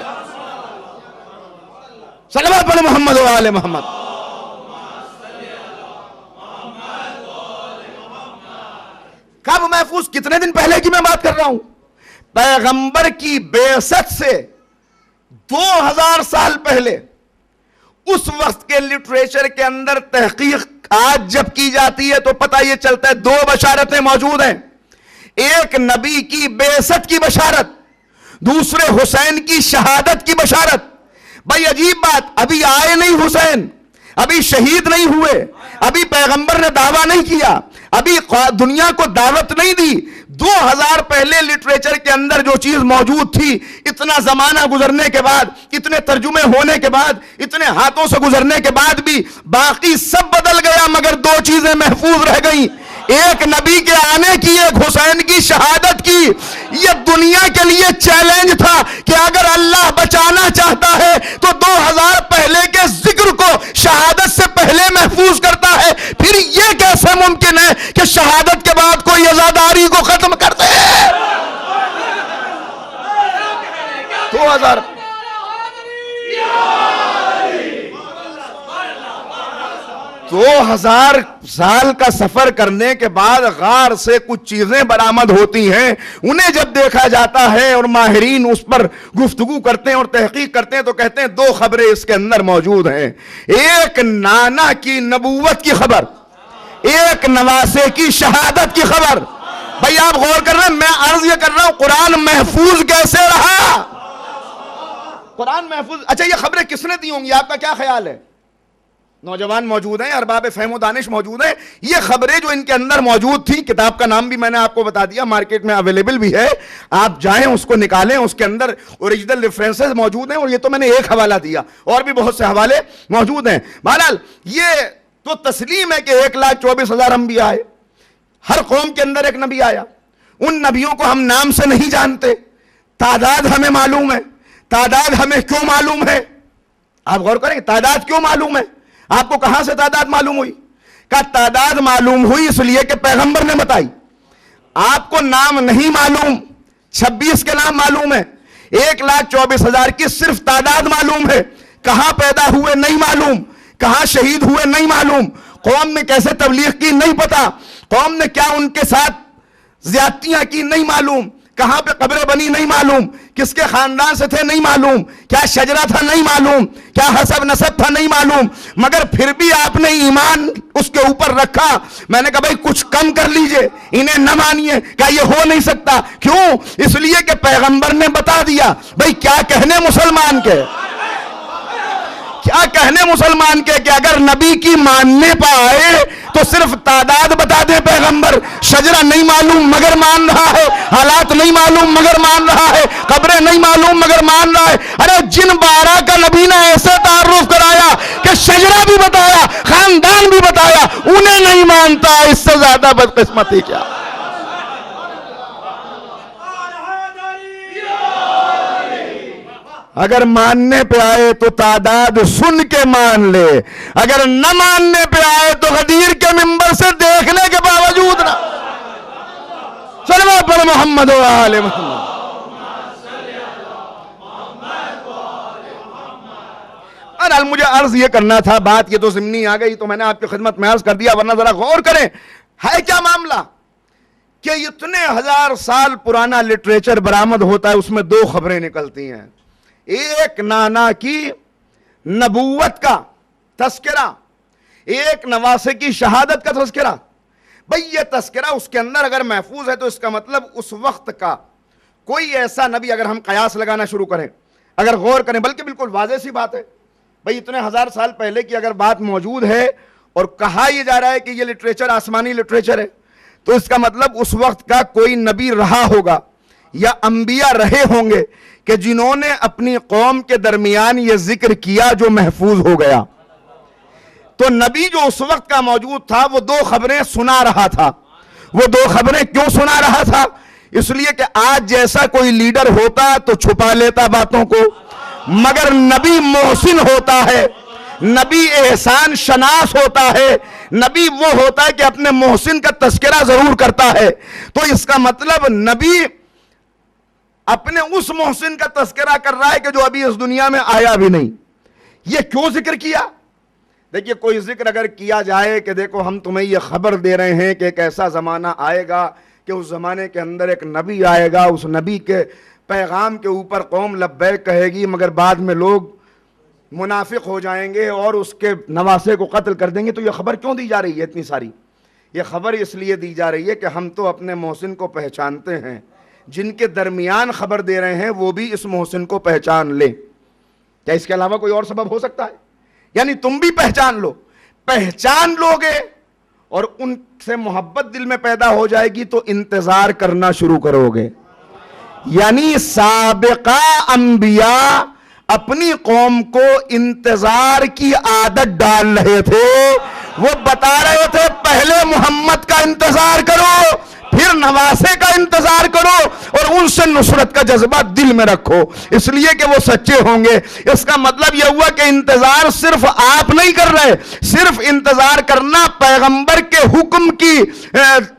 صلوات پڑھیں محمد و آل محمد۔ کب محفوظ؟ کتنے دن پہلے کی میں بات کر رہا ہوں؟ پیغمبر کی بعثت سے 2000 سال پہلے، اس وقت کے لٹریچر کے اندر تحقیق آج جب کی جاتی ہے تو پتہ یہ چلتا ہے 2 بشارتیں موجود ہیں۔ ایک نبی کی بعثت کی بشارت، دوسرے حسین کی شہادت کی بشارت۔ بھائی عجیب بات، ابھی آئے نہیں حسین، ابھی شہید نہیں ہوئے، ابھی پیغمبر نے دعویٰ نہیں کیا، ابھی دنیا کو دعوت نہیں دی، 2000 پہلے لٹریچر کے اندر جو چیز موجود تھی، اتنا زمانہ گزرنے کے بعد، اتنے ترجمے ہونے کے بعد، اتنے ہاتھوں سے گزرنے کے بعد بھی باقی سب بدل گیا، مگر 2 چیزیں محفوظ رہ گئیں، ایک نبی کے آنے کی، ایک حسین کی شہادت کی۔ یہ دنیا کے لیے چیلنج تھا کہ اگر اللہ بچانا چاہتا ہے تو 2000 پہلے کے ذکر کو شہادت سے پہلے محفوظ کرتا ہے، پھر یہ کیسے ممکن ہے کہ شہادت کے بعد کوئی عزاداری کو ختم کر دے؟ 2000 سال کا سفر کرنے کے بعد غار سے کچھ چیزیں برآمد ہوتی ہیں، انہیں جب دیکھا جاتا ہے اور ماہرین اس پر گفتگو کرتے ہیں اور تحقیق کرتے ہیں تو کہتے ہیں 2 خبریں اس کے اندر موجود ہیں، ایک نانا کی نبوت کی خبر، ایک نواسے کی شہادت کی خبر۔ بھائی آپ غور کر رہے ہیں، میں عرض یہ کر رہا ہوں قرآن محفوظ کیسے رہا؟ قرآن محفوظ، اچھا یہ خبریں کس نے دی ہوں گی؟ آپ کا کیا خیال ہے؟ نوجوان موجود ہیں، ارباب فہم و دانش موجود ہیں، یہ خبریں جو ان کے اندر موجود تھیں، کتاب کا نام بھی میں نے آپ کو بتا دیا، مارکیٹ میں اویلیبل بھی ہے، آپ جائیں اس کو نکالیں، اس کے اندر اوریجنل ریفرنسز موجود ہیں، اور یہ تو میں نے ایک حوالہ دیا، اور بھی بہت سے حوالے موجود ہیں۔ بہرحال یہ تو تسلیم ہے کہ 1,24,000 انبیاء آئے، ہر قوم کے اندر ایک نبی آیا، ان نبیوں کو ہم نام سے نہیں جانتے، تعداد ہمیں معلوم ہے، تعداد ہمیں کیوں معلوم ہے؟ آپ غور کریں، تعداد کیوں معلوم ہے؟ آپ کو کہاں سے تعداد معلوم ہوئی؟ کہا تعداد معلوم ہوئی اس لیے کہ پیغمبر نے بتائی۔ آپ کو نام نہیں معلوم، 26 کے نام معلوم ہے، 1,24,000 کی صرف تعداد معلوم ہے، کہاں پیدا ہوئے نہیں معلوم، کہاں شہید ہوئے نہیں معلوم، قوم نے کیسے تبلیغ کی نہیں پتا، قوم نے کیا ان کے ساتھ زیادتیاں کی نہیں معلوم، کہاں پہ قبریں بنی نہیں معلوم، کس کے خاندان سے تھے نہیں معلوم، کیا شجرہ تھا نہیں معلوم، کیا حسب نسب تھا نہیں معلوم، مگر پھر بھی آپ نے ایمان اس کے اوپر رکھا۔ میں نے کہا بھائی کچھ کم کر لیجئے، انہیں نہ مانیے، کہا یہ ہو نہیں سکتا، کیوں؟ اس لیے کہ پیغمبر نے بتا دیا۔ بھائی کیا کہنے مسلمان کے، کیا کہنے مسلمان کے کہ اگر نبی کی ماننے پہ آئے تو صرف تعداد بتا دے پیغمبر، شجرہ نہیں معلوم مگر مان رہا ہے، حالات نہیں معلوم مگر مان رہا ہے، قبریں نہیں معلوم مگر مان رہا ہے۔ ارے جن 12 کا نبی نے ایسے تعارف کرایا کہ شجرہ بھی بتایا، خاندان بھی بتایا، انہیں نہیں مانتا، اس سے زیادہ بدقسمتی کیا؟ اگر ماننے پہ آئے تو تعداد سن کے مان لے، اگر نہ ماننے پہ آئے تو غدیر کے منبر سے دیکھنے کے باوجود نہ۔ صلوات پر محمد و آل محمد۔ اور مجھے عرض یہ کرنا تھا، بات یہ تو ضمنی آ گئی تو میں نے آپ کی خدمت میں عرض کر دیا، ورنہ ذرا غور کریں ہے کیا معاملہ کہ اتنے 1000 سال پرانا لٹریچر برآمد ہوتا ہے، اس میں 2 خبریں نکلتی ہیں، ایک نانا کی نبوت کا تذکرہ، ایک نواسے کی شہادت کا تذکرہ۔ بھئی یہ تذکرہ اس کے اندر اگر محفوظ ہے تو اس کا مطلب اس وقت کا کوئی ایسا نبی، اگر ہم قیاس لگانا شروع کریں، اگر غور کریں، بلکہ بالکل واضح سی بات ہے، بھئی اتنے 1000 سال پہلے کی اگر بات موجود ہے اور کہا یہ جا رہا ہے کہ یہ لٹریچر آسمانی لٹریچر ہے، تو اس کا مطلب اس وقت کا کوئی نبی رہا ہوگا یا انبیاء رہے ہوں گے کہ جنہوں نے اپنی قوم کے درمیان یہ ذکر کیا جو محفوظ ہو گیا۔ تو نبی جو اس وقت کا موجود تھا وہ 2 خبریں سنا رہا تھا۔ وہ 2 خبریں کیوں سنا رہا تھا؟ اس لیے کہ آج جیسا کوئی لیڈر ہوتا تو چھپا لیتا باتوں کو، مگر نبی محسن ہوتا ہے، نبی احسان شناس ہوتا ہے، نبی وہ ہوتا ہے کہ اپنے محسن کا تذکرہ ضرور کرتا ہے۔ تو اس کا مطلب نبی اپنے اس محسن کا تذکرہ کر رہا ہے کہ جو ابھی اس دنیا میں آیا بھی نہیں۔ یہ کیوں ذکر کیا؟ دیکھیے کوئی ذکر اگر کیا جائے کہ دیکھو ہم تمہیں یہ خبر دے رہے ہیں کہ ایک ایسا زمانہ آئے گا کہ اس زمانے کے اندر ایک نبی آئے گا، اس نبی کے پیغام کے اوپر قوم لبیک کہے گی، مگر بعد میں لوگ منافق ہو جائیں گے اور اس کے نواسے کو قتل کر دیں گے، تو یہ خبر کیوں دی جا رہی ہے اتنی ساری؟ یہ خبر اس لیے دی جا رہی ہے کہ ہم تو اپنے محسن کو پہچانتے ہیں، جن کے درمیان خبر دے رہے ہیں وہ بھی اس محسن کو پہچان لیں۔ کیا اس کے علاوہ کوئی اور سبب ہو سکتا ہے؟ یعنی تم بھی پہچان لو، پہچان لوگے اور ان سے محبت دل میں پیدا ہو جائے گی تو انتظار کرنا شروع کرو گے. یعنی سابقہ انبیاء اپنی قوم کو انتظار کی عادت ڈال رہے تھے. وہ بتا رہے تھے پہلے محمد کا انتظار کرو، پھر نواسے کا انتظار کرو، اور ان سے نصرت کا جذبہ دل میں رکھو، اس لیے کہ وہ سچے ہوں گے. اس کا مطلب یہ ہوا کہ انتظار صرف آپ نہیں کر رہے، صرف انتظار کرنا پیغمبر کے حکم کی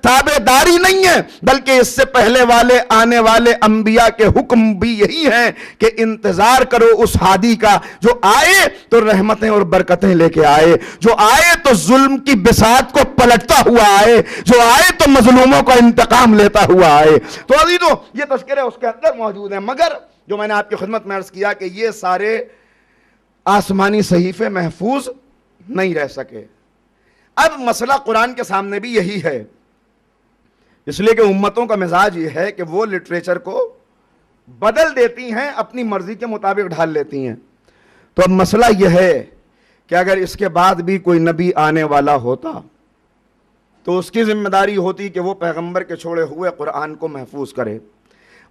تابع داری نہیں ہے، بلکہ اس سے پہلے والے آنے والے انبیاء کے حکم بھی یہی ہیں کہ انتظار کرو اس ہادی کا جو آئے تو رحمتیں اور برکتیں لے کے آئے، جو آئے تو ظلم کی بساط کو پلٹتا ہوا آئے، جو آئے تو مظلوموں کا انتقام لیتا ہوا آئے. تو عزیزو یہ تذکرے اس کے اندر موجود ہیں، مگر جو میں نے آپ کی خدمت میں عرض کیا کہ یہ سارے آسمانی صحیفے محفوظ نہیں رہ سکے. اب مسئلہ قرآن کے سامنے بھی یہی ہے، اس لیے کہ امتوں کا مزاج یہ ہے کہ وہ لٹریچر کو بدل دیتی ہیں، اپنی مرضی کے مطابق ڈھال لیتی ہیں. تو اب مسئلہ یہ ہے کہ اگر اس کے بعد بھی کوئی نبی آنے والا ہوتا تو اس کی ذمہ داری ہوتی کہ وہ پیغمبر کے چھوڑے ہوئے قرآن کو محفوظ کرے.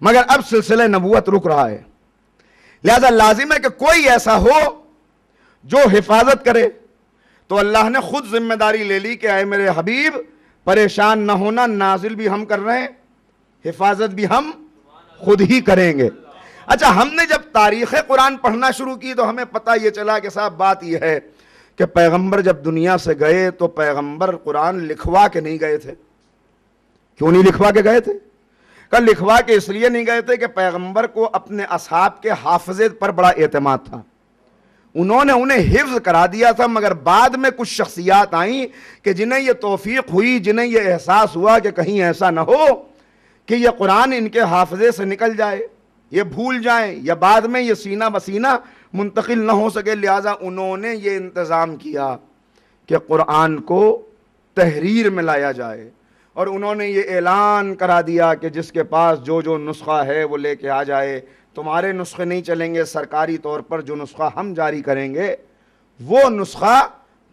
مگر اب سلسلہ نبوت رک رہا ہے، لہذا لازم ہے کہ کوئی ایسا ہو جو حفاظت کرے. تو اللہ نے خود ذمہ داری لے لی کہ اے میرے حبیب پریشان نہ ہونا، نازل بھی ہم کر رہے ہیں، حفاظت بھی ہم خود ہی کریں گے. اچھا، ہم نے جب تاریخ قرآن پڑھنا شروع کی تو ہمیں پتہ یہ چلا کہ صاحب بات یہ ہے کہ پیغمبر جب دنیا سے گئے تو پیغمبر قرآن لکھوا کے نہیں گئے تھے. کیوں نہیں لکھوا کے گئے تھے؟ کہ لکھوا کے اس لیے نہیں گئے تھے کہ پیغمبر کو اپنے اصحاب کے حافظے پر بڑا اعتماد تھا، انہوں نے انہیں حفظ کرا دیا تھا. مگر بعد میں کچھ شخصیات آئیں کہ جنہیں یہ توفیق ہوئی، جنہیں یہ احساس ہوا کہ کہیں ایسا نہ ہو کہ یہ قرآن ان کے حافظے سے نکل جائے، یہ بھول جائیں، یا بعد میں یہ سینہ بسینہ منتقل نہ ہو سکے. لہٰذا انہوں نے یہ انتظام کیا کہ قرآن کو تحریر میں لایا جائے، اور انہوں نے یہ اعلان کرا دیا کہ جس کے پاس جو جو نسخہ ہے وہ لے کے آ جائے. تمہارے نسخے نہیں چلیں گے، سرکاری طور پر جو نسخہ ہم جاری کریں گے وہ نسخہ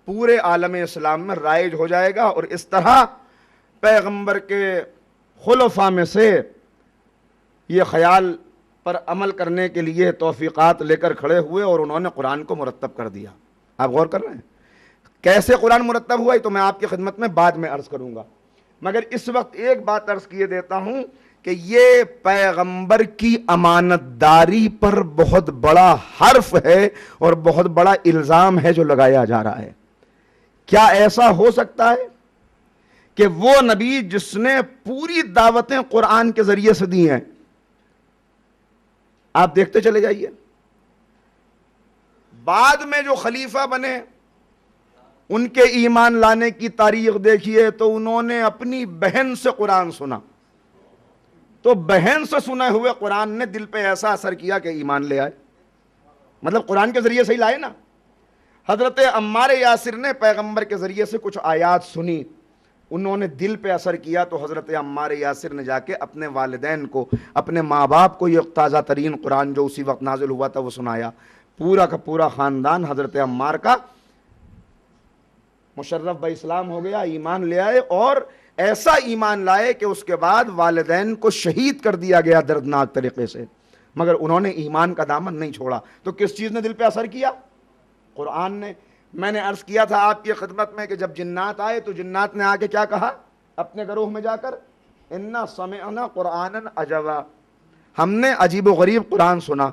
پورے عالم اسلام میں رائج ہو جائے گا. اور اس طرح پیغمبر کے خلفاء میں سے یہ خیال پر عمل کرنے کے لیے توفیقات لے کر کھڑے ہوئے اور انہوں نے قرآن کو مرتب کر دیا. آپ غور کر رہے ہیں کیسے قرآن مرتب ہوا؟ تو میں آپ کی خدمت میں بعد میں عرض کروں گا، مگر اس وقت ایک بات عرض کیے دیتا ہوں کہ یہ پیغمبر کی امانت داری پر بہت بڑا حرف ہے اور بہت بڑا الزام ہے جو لگایا جا رہا ہے. کیا ایسا ہو سکتا ہے کہ وہ نبی جس نے پوری دعوتیں قرآن کے ذریعے سے دی ہیں، آپ دیکھتے چلے جائیے، بعد میں جو خلیفہ بنے ان کے ایمان لانے کی تاریخ دیکھیے تو انہوں نے اپنی بہن سے قرآن سنا، تو بہن سے سنے ہوئے قرآن نے دل پہ ایسا اثر کیا کہ ایمان لے آئے. مطلب قرآن کے ذریعے سے ہی لائے نا. حضرت عمار یاسر نے پیغمبر کے ذریعے سے کچھ آیات سنی، انہوں نے دل پہ اثر کیا، تو حضرت عمار یاسر نے جا کے اپنے والدین کو، اپنے ماں باپ کو یہ تازہ ترین قرآن جو اسی وقت نازل ہوا تھا وہ سنایا. پورا کا پورا خاندان حضرت عمار کا مشرف با اسلام ہو گیا، ایمان لے آئے، اور ایسا ایمان لائے کہ اس کے بعد والدین کو شہید کر دیا گیا دردناک طریقے سے. مگر انہوں نے ایمان کا دامن نہیں چھوڑا. تو کس چیز نے دل پہ اثر کیا؟ قرآن نے. میں نے عرض کیا تھا آپ کی خدمت میں کہ جب جنات آئے تو جنات نے آ کے کیا کہا اپنے گروہ میں جا کر؟ انا سمعنا قرآنا عجبا، ہم نے عجیب و غریب قرآن سنا.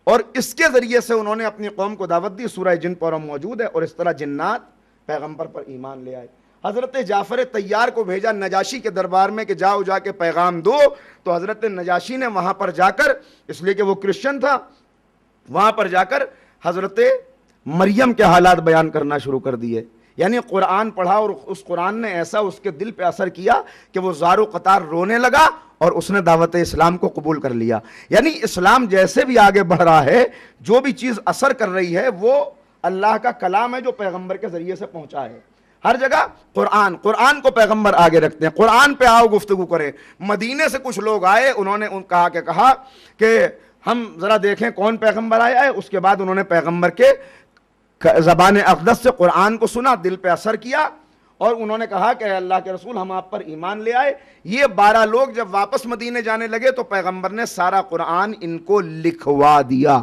اور اس کے ذریعے سے انہوں نے اپنی قوم کو دعوت دی. سورہ جن پر موجود ہے. اور اس طرح جنات پیغمبر پر ایمان لے آئے. حضرت جعفر طیار کو بھیجا نجاشی کے دربار میں کہ جاؤ جا کے پیغام دو. تو حضرت نجاشی نے وہاں پر جا کر، اس لیے کہ وہ کرسچن تھا، وہاں پر جا کر حضرت مریم کے حالات بیان کرنا شروع کر دیے. یعنی قرآن پڑھا اور اس قرآن نے ایسا اس کے دل پہ اثر کیا کہ وہ زار و قطار رونے لگا اور اس نے دعوت اسلام کو قبول کر لیا. یعنی اسلام جیسے بھی آگے بڑھ رہا ہے، جو بھی چیز اثر کر رہی ہے وہ اللہ کا کلام ہے جو پیغمبر کے ذریعے سے پہنچا ہے. ہر جگہ قرآن کو پیغمبر آگے رکھتے ہیں. قرآن پہ آؤ گفتگو کریں. مدینے سے کچھ لوگ آئے، انہوں نے کہا کہ ہم ذرا دیکھیں کون پیغمبر آیا ہے. اس کے بعد انہوں نے پیغمبر کے زبان اقدس سے قرآن کو سنا، دل پہ اثر کیا، اور انہوں نے کہا کہ اے اللہ کے رسول ہم آپ پر ایمان لے آئے۔ یہ 12 لوگ جب واپس مدینے جانے لگے تو پیغمبر نے سارا قرآن ان کو لکھوا دیا،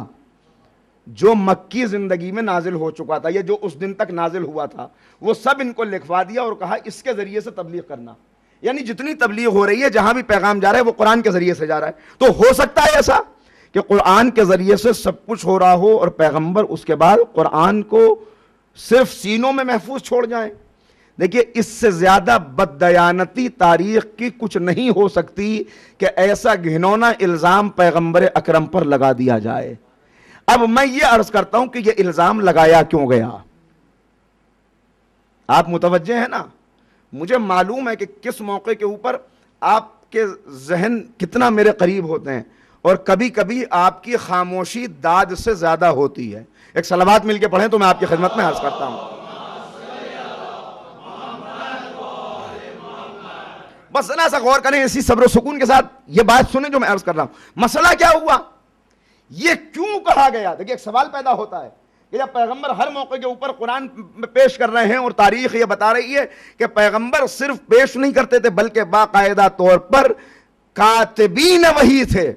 جو مکی زندگی میں نازل ہو چکا تھا، یہ جو اس دن تک نازل ہوا تھا وہ سب ان کو لکھوا دیا، اور کہا اس کے ذریعے سے تبلیغ کرنا، یعنی جتنی تبلیغ ہو رہی ہے جہاں بھی پیغام جا رہا ہے وہ قرآن کے ذریعے سے جا رہا ہے۔ تو ہو سکتا ہے ایسا کہ قرآن کے ذریعے سے سب کچھ ہو رہا ہو اور پیغمبر اس کے بعد قرآن کو صرف سینوں میں محفوظ چھوڑ جائیں؟ دیکھیے اس سے زیادہ بددیانتی تاریخ کی کچھ نہیں ہو سکتی کہ ایسا گھنونا الزام پیغمبر اکرم پر لگا دیا جائے۔ اب میں یہ عرض کرتا ہوں کہ یہ الزام لگایا کیوں گیا؟ آپ متوجہ ہیں نا؟ مجھے معلوم ہے کہ کس موقع کے اوپر آپ کے ذہن کتنا میرے قریب ہوتے ہیں، اور کبھی کبھی آپ کی خاموشی داد سے زیادہ ہوتی ہے۔ ایک صلوات مل کے پڑھیں تو میں آپ کی خدمت میں عرض کرتا ہوں۔ بس ذرا سا غور کریں، اسی صبر و سکون کے ساتھ یہ بات سنیں جو میں عرض کر رہا ہوں۔ مسئلہ کیا ہوا؟ یہ کیوں کہا گیا؟ دیکھیں ایک سوال پیدا ہوتا ہے کہ جب پیغمبر ہر موقع کے اوپر قرآن پیش کر رہے ہیں اور تاریخ یہ بتا رہی ہے کہ پیغمبر صرف پیش نہیں کرتے تھے بلکہ باقاعدہ طور پر کاتبین وحی تھے،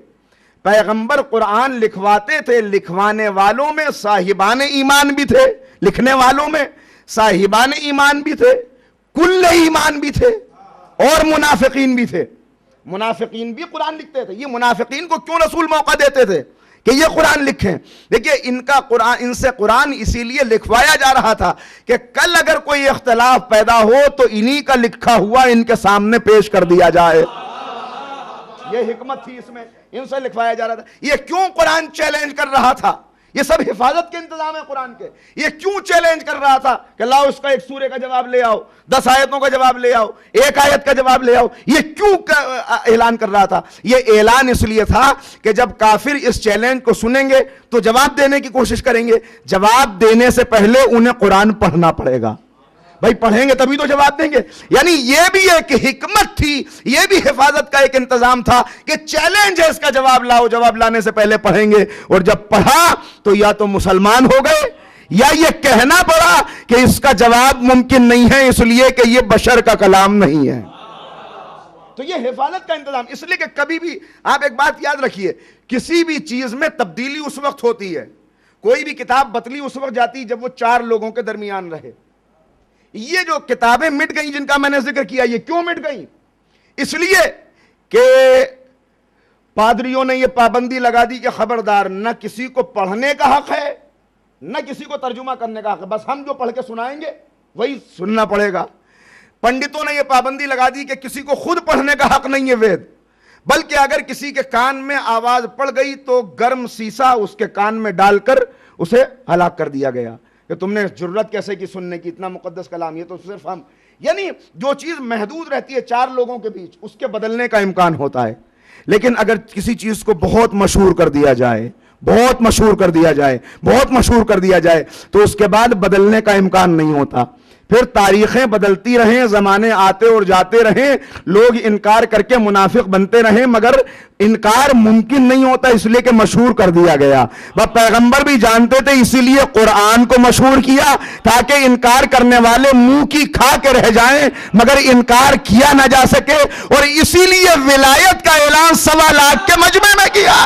پیغمبر قرآن لکھواتے تھے، لکھوانے والوں میں صاحبان ایمان بھی تھے، لکھنے والوں میں صاحبان ایمان بھی تھے، کل ایمان بھی تھے، اور منافقین بھی تھے۔ منافقین بھی قرآن لکھتے تھے۔ یہ منافقین کو کیوں رسول موقع دیتے تھے کہ یہ قرآن لکھیں؟ دیکھیے ان سے قرآن اسی لیے لکھوایا جا رہا تھا کہ کل اگر کوئی اختلاف پیدا ہو تو انہی کا لکھا ہوا ان کے سامنے پیش کر دیا جائے۔ یہ حکمت تھی اس میں، ان سے لکھوایا جا رہا تھا۔ یہ کیوں قرآن چیلنج کر رہا تھا؟ یہ سب حفاظت کے انتظام ہے قرآن کے۔ یہ کیوں چیلنج کر رہا تھا کہ لاؤ اس کا ایک سورے کا جواب لے آؤ، 10 آیتوں کا جواب لے آؤ، 1 آیت کا جواب لے آؤ؟ یہ کیوں اعلان کر رہا تھا؟ یہ اعلان اس لیے تھا کہ جب کافر اس چیلنج کو سنیں گے تو جواب دینے کی کوشش کریں گے، جواب دینے سے پہلے انہیں قرآن پڑھنا پڑے گا۔ بھائی پڑھیں گے تبھی تو جواب دیں گے۔ یعنی یہ بھی ایک حکمت تھی، یہ بھی حفاظت کا ایک انتظام تھا کہ چیلنج ہے، اس کا جواب لاؤ، جواب لانے سے پہلے پڑھیں گے۔ اور جب پڑھا تو یا تو مسلمان ہو گئے یا یہ کہنا پڑا کہ اس کا جواب ممکن نہیں ہے اس لیے کہ یہ بشر کا کلام نہیں ہے۔ تو یہ حفاظت کا انتظام، اس لیے کہ کبھی بھی آپ ایک بات یاد رکھیے، کسی بھی چیز میں تبدیلی اس وقت ہوتی ہے، کوئی بھی کتاب بتلی اس وقت جاتی جب وہ 4 لوگوں کے درمیان رہے۔ یہ جو کتابیں مٹ گئیں جن کا میں نے ذکر کیا، یہ کیوں مٹ گئیں؟ اس لیے کہ پادریوں نے یہ پابندی لگا دی کہ خبردار، نہ کسی کو پڑھنے کا حق ہے نہ کسی کو ترجمہ کرنے کا حق ہے، بس ہم جو پڑھ کے سنائیں گے وہی سننا پڑے گا۔ پنڈتوں نے یہ پابندی لگا دی کہ کسی کو خود پڑھنے کا حق نہیں ہے وید، بلکہ اگر کسی کے کان میں آواز پڑ گئی تو گرم سیسا اس کے کان میں ڈال کر اسے ہلاک کر دیا گیا کہ تم نے جرت کیسے کی سننے کی، اتنا مقدس کلام، یہ تو صرف ہم، یعنی جو چیز محدود رہتی ہے 4 لوگوں کے بیچ اس کے بدلنے کا امکان ہوتا ہے۔ لیکن اگر کسی چیز کو بہت مشہور کر دیا جائے، بہت مشہور کر دیا جائے، بہت مشہور کر دیا جائے تو اس کے بعد بدلنے کا امکان نہیں ہوتا۔ پھر تاریخیں بدلتی رہیں، زمانے آتے اور جاتے رہیں، لوگ انکار کر کے منافق بنتے رہیں، مگر انکار ممکن نہیں ہوتا اس لیے کہ مشہور کر دیا گیا۔ وہ پیغمبر بھی جانتے تھے، اسی لیے قرآن کو مشہور کیا تاکہ انکار کرنے والے منہ کی کھا کے رہ جائیں مگر انکار کیا نہ جا سکے، اور اسی لیے ولایت کا اعلان 1.25 لاکھ کے مجمع میں کیا۔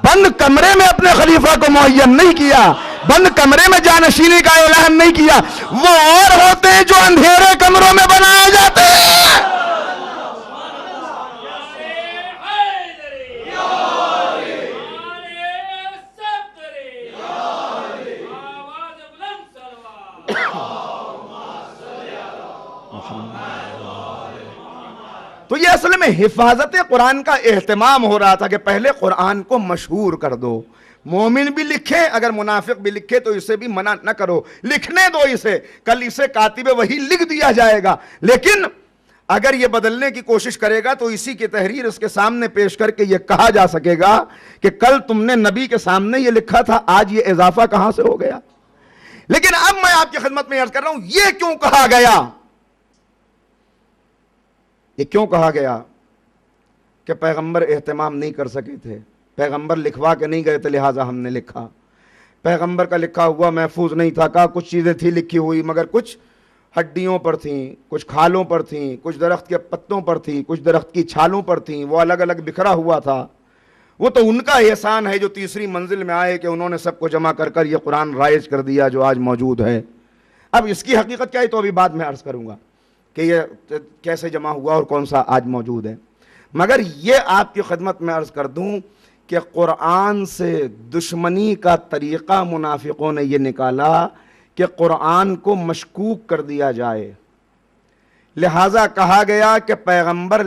بند کمرے میں اپنے خلیفہ کو معین نہیں کیا، بند کمرے میں جانشینی کا اعلان نہیں کیا۔ وہ اور ہوتے ہیں جو اندھیرے کمروں میں بنائے جاتے ہیں۔ تو یہ اصل میں حفاظت قرآن کا اہتمام ہو رہا تھا کہ پہلے قرآن کو مشہور کر دو، مومن بھی لکھیں، اگر منافق بھی لکھے تو اسے بھی منع نہ کرو، لکھنے دو اسے، کل اسے کاتب وحی لکھ دیا جائے گا۔ لیکن اگر یہ بدلنے کی کوشش کرے گا تو اسی کی تحریر اس کے سامنے پیش کر کے یہ کہا جا سکے گا کہ کل تم نے نبی کے سامنے یہ لکھا تھا، آج یہ اضافہ کہاں سے ہو گیا؟ لیکن اب میں آپ کی خدمت میں عرض کر رہا ہوں، یہ کیوں کہا گیا؟ یہ کیوں کہا گیا کہ پیغمبر اہتمام نہیں کر سکے تھے، پیغمبر لکھوا کے نہیں گئے تھے لہٰذا ہم نے لکھا، پیغمبر کا لکھا ہوا محفوظ نہیں تھا. کہا کچھ چیزیں تھی لکھی ہوئی مگر کچھ ہڈیوں پر تھیں, کچھ کھالوں پر تھیں, کچھ درخت کے پتوں پر تھیں, کچھ درخت کی چھالوں پر تھیں, وہ الگ الگ بکھرا ہوا تھا. وہ تو ان کا احسان ہے جو تیسری منزل میں آئے کہ انہوں نے سب کو جمع کر کر یہ قرآن رائج کر دیا جو آج موجود ہے. اب اس کی حقیقت کیا ہے تو ابھی بعد میں عرض کروں گا کہ یہ کیسے جمع ہوا اور کون سا آج موجود ہے. مگر یہ آپ کی خدمت میں عرض کر دوں کہ قرآن سے دشمنی کا طریقہ منافقوں نے یہ نکالا کہ قرآن کو مشکوک کر دیا جائے. لہٰذا کہا گیا کہ پیغمبر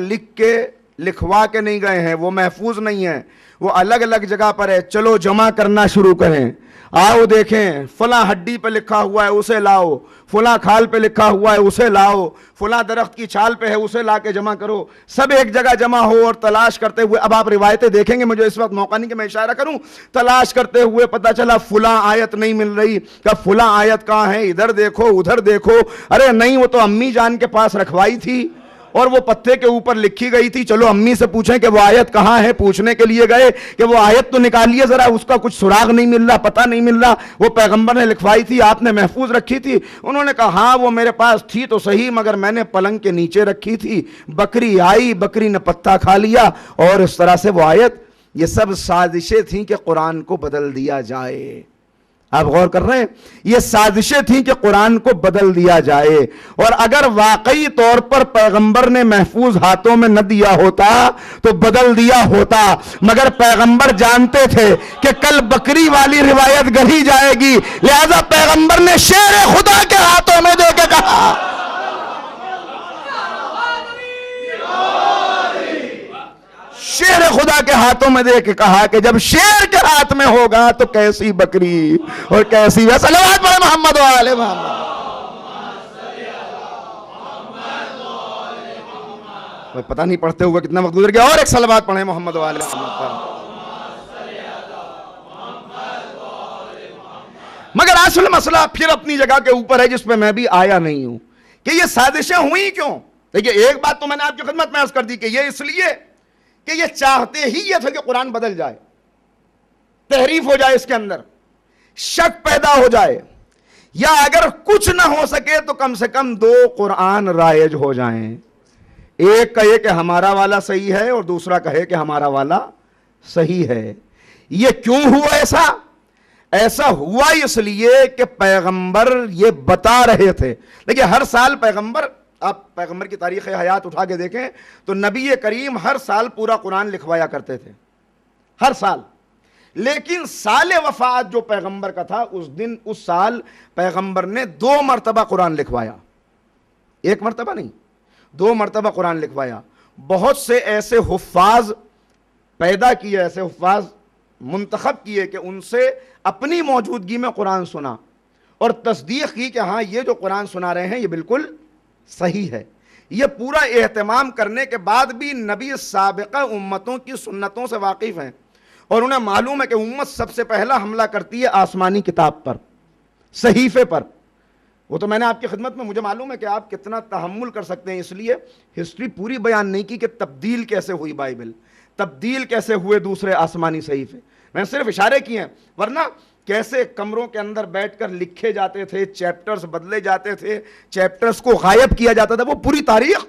لکھوا کے نہیں گئے ہیں, وہ محفوظ نہیں ہیں, وہ الگ الگ جگہ پر ہے, چلو جمع کرنا شروع کریں. آؤ دیکھیں فلاں ہڈی پہ لکھا ہوا ہے اسے لاؤ, فلاں کھال پہ لکھا ہوا ہے اسے لاؤ, فلاں درخت کی چھال پہ ہے اسے لا کے جمع کرو. سب ایک جگہ جمع ہو اور تلاش کرتے ہوئے, اب آپ روایتیں دیکھیں گے, مجھے اس وقت موقع نہیں کہ میں اشارہ کروں, تلاش کرتے ہوئے پتہ چلا فلاں آیت نہیں مل رہی. کہ فلاں آیت کہاں ہے, ادھر دیکھو ادھر دیکھو, ارے نہیں وہ تو امی جان کے پاس رکھوائی تھی اور وہ پتے کے اوپر لکھی گئی تھی, چلو امی سے پوچھیں کہ وہ آیت کہاں ہے. پوچھنے کے لیے گئے کہ وہ آیت تو نکالیے ذرا, اس کا کچھ سراغ نہیں مل رہا, پتہ نہیں مل رہا, وہ پیغمبر نے لکھوائی تھی, آپ نے محفوظ رکھی تھی. انہوں نے کہا ہاں وہ میرے پاس تھی تو صحیح مگر میں نے پلنگ کے نیچے رکھی تھی, بکری آئی, بکری نے پتہ کھا لیا اور اس طرح سے وہ آیت. یہ سب سازشیں تھیں کہ قرآن کو بدل دیا جائے. آپ غور کر رہے ہیں, یہ سازشیں تھیں کہ قرآن کو بدل دیا جائے. اور اگر واقعی طور پر پیغمبر نے محفوظ ہاتھوں میں نہ دیا ہوتا تو بدل دیا ہوتا, مگر پیغمبر جانتے تھے کہ کل بکری والی روایت گڑھی جائے گی, لہذا پیغمبر نے شیر خدا کے ہاتھوں میں دے کے کہا, شیر خدا کے ہاتھوں میں دے کے کہا کہ جب شیر کے ہاتھ میں ہوگا تو کیسی بکری اور کیسی. صلوات پڑھیں محمد و آل محمد. پتہ نہیں پڑھتے ہوئے کتنا وقت گزر گیا, اور ایک صلوات پڑھیں محمد و آل محمد پر. مگر اصل مسئلہ پھر اپنی جگہ کے اوپر ہے جس پہ میں بھی آیا نہیں ہوں کہ یہ سازشیں ہوئی کیوں. دیکھیے ایک بات تو میں نے آپ کی خدمت میں عرض کر دی کہ یہ اس لیے کہ یہ چاہتے ہی یہ تھے کہ قرآن بدل جائے, تحریف ہو جائے, اس کے اندر شک پیدا ہو جائے, یا اگر کچھ نہ ہو سکے تو کم سے کم دو قرآن رائج ہو جائیں. ایک کہے کہ ہمارا والا صحیح ہے اور دوسرا کہے کہ ہمارا والا صحیح ہے. یہ کیوں ہوا ایسا؟ ایسا ہوا اس لیے کہ پیغمبر یہ بتا رہے تھے. دیکھیے ہر سال پیغمبر, آپ پیغمبر کی تاریخ حیات اٹھا کے دیکھیں تو نبی کریم ہر سال پورا قرآن لکھوایا کرتے تھے, ہر سال. لیکن سال وفات جو پیغمبر کا تھا اس سال پیغمبر نے 2 مرتبہ قرآن لکھوایا, 1 مرتبہ نہیں 2 مرتبہ قرآن لکھوایا. بہت سے ایسے حفاظ پیدا کیے, ایسے حفاظ منتخب کیے کہ ان سے اپنی موجودگی میں قرآن سنا اور تصدیق کی کہ ہاں یہ جو قرآن سنا رہے ہیں یہ بالکل صحیح ہے. یہ پورا اہتمام کرنے کے بعد بھی نبی سابقہ امتوں کی سنتوں سے واقف ہیں اور انہیں معلوم ہے کہ امت سب سے پہلا حملہ کرتی ہے آسمانی کتاب پر, صحیفے پر. وہ تو میں نے آپ کی خدمت میں, مجھے معلوم ہے کہ آپ کتنا تحمل کر سکتے ہیں, اس لیے ہسٹری پوری بیان نہیں کی کہ تبدیل کیسے ہوئی بائبل, تبدیل کیسے ہوئے دوسرے آسمانی صحیفے. میں نے صرف اشارے کیے ہیں, ورنہ کیسے کمروں کے اندر بیٹھ کر لکھے جاتے تھے, چیپٹرز بدلے جاتے تھے, چیپٹرز کو غائب کیا جاتا تھا. وہ پوری تاریخ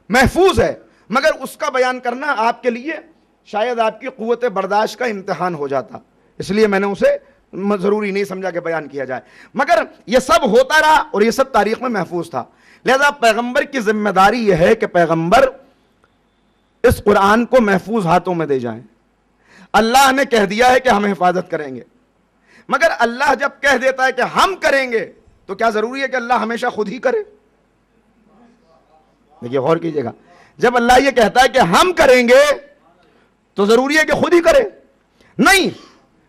محفوظ ہے, مگر اس کا بیان کرنا آپ کے لیے شاید آپ کی قوت برداشت کا امتحان ہو جاتا, اس لیے میں نے اسے ضروری نہیں سمجھا کہ بیان کیا جائے. مگر یہ سب ہوتا رہا اور یہ سب تاریخ میں محفوظ تھا. لہذا پیغمبر کی ذمہ داری یہ ہے کہ پیغمبر اس قرآن کو محفوظ ہاتھوں میں دے جائیں. اللہ نے کہہ دیا ہے کہ ہم حفاظت کریں گے, مگر اللہ جب کہہ دیتا ہے کہ ہم کریں گے تو کیا ضروری ہے کہ اللہ ہمیشہ خود ہی کرے؟ دیکھیے غور کیجئے گا, جب اللہ یہ کہتا ہے کہ ہم کریں گے تو ضروری ہے کہ خود ہی کرے؟ نہیں,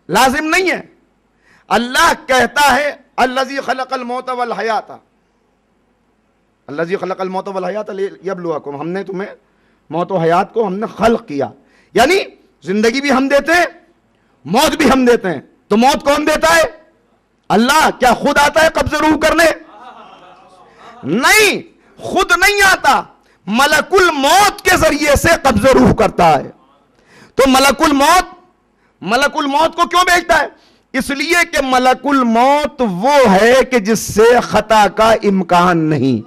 لازم نہیں ہے. اللہ کہتا ہے الذی خلق الموت والحیات, الذی خلق الموت والحیات لیبلوکم, ہم نے تمہیں موت و حیات کو ہم نے خلق کیا, یعنی زندگی بھی ہم دیتے ہیں, موت بھی ہم دیتے ہیں. تو موت کون دیتا ہے؟ اللہ. کیا خود آتا ہے قبض روح کرنے؟ نہیں, خود نہیں آتا, ملک الموت کے ذریعے سے قبض روح کرتا ہے. تو ملک الموت کو کیوں بھیجتا ہے؟ اس لیے کہ ملک الموت وہ ہے کہ جس سے خطا کا امکان نہیں.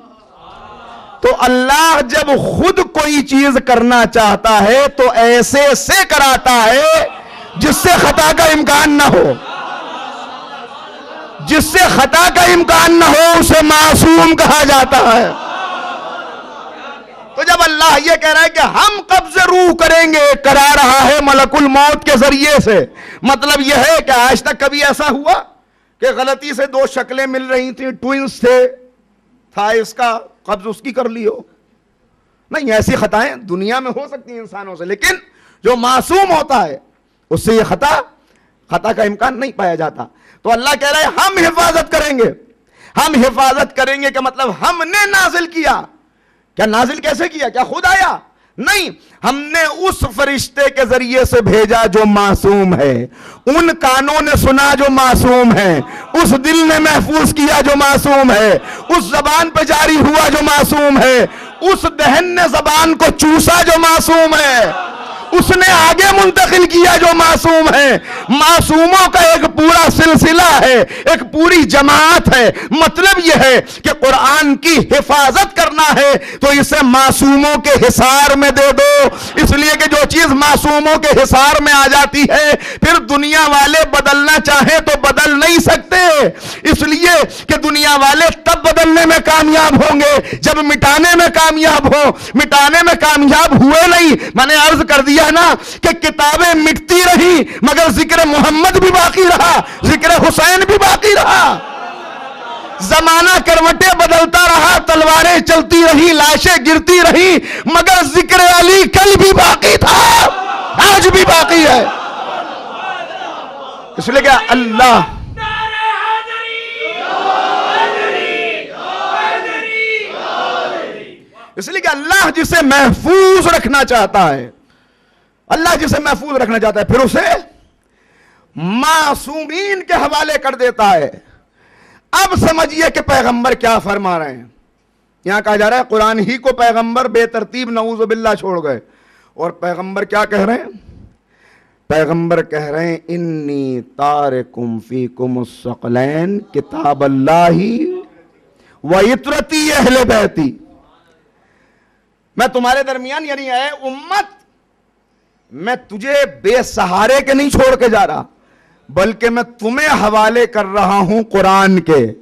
تو اللہ جب خود کوئی چیز کرنا چاہتا ہے تو ایسے سے کراتا ہے جس سے خطا کا امکان نہ ہو. جس سے خطا کا امکان نہ ہو اسے معصوم کہا جاتا ہے. تو جب اللہ یہ کہہ رہا ہے کہ ہم قبض روح کریں گے, کرا رہا ہے ملک الموت کے ذریعے سے. مطلب یہ ہے کہ آج تک کبھی ایسا ہوا کہ غلطی سے دو شکلیں مل رہی تھیں, ٹوئنز تھے, تھا اس کا قبض اس کی کر لی ہو؟ نہیں, ایسی خطائیں دنیا میں ہو سکتی ہیں انسانوں سے, لیکن جو معصوم ہوتا ہے اس سے یہ خطا کا امکان نہیں پایا جاتا. تو اللہ کہہ رہا ہے ہم حفاظت کریں گے. ہم حفاظت کریں گے کہ مطلب ہم نے نازل کیا. کیا نازل کیسے کیا؟ کیا خود آیا؟ نہیں, ہم نے اس فرشتے کے ذریعے سے بھیجا جو معصوم ہے, ان کانوں نے سنا جو معصوم ہے, اس دل نے محفوظ کیا جو معصوم ہے, اس زبان پہ جاری ہوا جو معصوم ہے, اس دہن نے زبان کو چوسا جو معصوم ہے, اس نے آگے منتقل کیا جو معصوم ہے. معصوموں کا ایک پورا سلسلہ ہے, ایک پوری جماعت ہے. مطلب یہ ہے کہ قرآن کی حفاظت کرنا ہے تو اسے معصوموں کے حصار میں دے دو. اس لیے کہ جو چیز معصوموں کے حصار میں آ جاتی ہے پھر دنیا والے بدلنا چاہیں تو بدل نہیں سکتے. اس لیے کہ دنیا والے تب بدلنے میں کامیاب ہوں گے جب مٹانے میں کامیاب ہوں. مٹانے میں کامیاب ہوئے نہیں. میں نے عرض کر دیا نا کہ کتابیں مٹتی رہی مگر ذکر محمد بھی باقی رہا, ذکر حسین بھی باقی رہا. زمانہ کروٹیں بدلتا رہا, تلواریں چلتی رہی, لاشیں گرتی رہی, مگر ذکر علی کل بھی باقی تھا, آج بھی باقی ہے. اس لیے کہ اللہ جسے محفوظ رکھنا چاہتا ہے, اللہ جسے محفوظ رکھنا چاہتا ہے پھر اسے معصومین کے حوالے کر دیتا ہے. اب سمجھئے کہ پیغمبر کیا فرما رہے ہیں. یہاں کہا جا رہا ہے قرآن ہی کو پیغمبر بے ترتیب نعوذ باللہ چھوڑ گئے, اور پیغمبر کیا کہہ رہے ہیں؟ پیغمبر کہہ رہے ہیں انی تارکم فیکم الثقلین کتاب اللہ و عطرتی اہل بیتی. میں تمہارے درمیان یعنی اے امت میں تجھے بے سہارے کے نہیں چھوڑ کے جا رہا, بلکہ میں تمہیں حوالے کر رہا ہوں قرآن کے,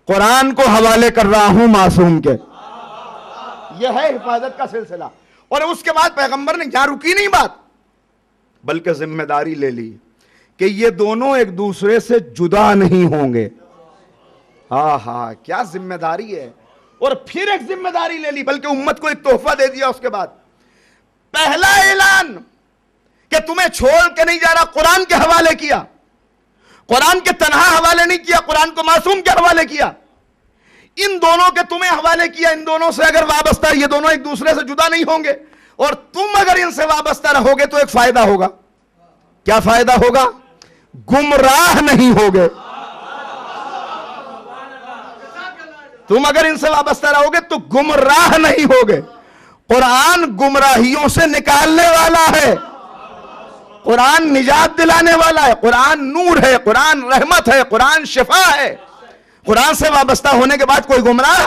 قرآن کو حوالے کر رہا ہوں معصوم کے. یہ ہے حفاظت کا سلسلہ. اور اس کے بعد پیغمبر نے یہاں رکی نہیں بات, بلکہ ذمہ داری لے لی کہ یہ دونوں ایک دوسرے سے جدا نہیں ہوں گے. ہاں کیا ذمہ داری ہے. اور پھر ایک ذمہ داری لے لی, بلکہ امت کو ایک تحفہ دے دیا. اس کے بعد پہلا اعلان کہ تمہیں چھوڑ کے نہیں جا رہا, قرآن کے حوالے کیا. قرآن کے تنہا حوالے نہیں کیا, قرآن کو معصوم کے حوالے کیا. ان دونوں کے تمہیں حوالے کیا, ان دونوں سے اگر وابستہ, یہ دونوں ایک دوسرے سے جدا نہیں ہوں گے, اور تم اگر ان سے وابستہ رہو گے تو ایک فائدہ ہوگا. کیا فائدہ ہوگا؟ گمراہ نہیں ہوگے. تم اگر ان سے وابستہ رہو گے تو گمراہ نہیں ہوگے. قرآن گمراہیوں سے نکالنے والا ہے, قرآن نجات دلانے والا ہے, قرآن نور ہے, قرآن رحمت ہے, قرآن شفا ہے. قرآن سے وابستہ ہونے کے بعد کوئی گمراہ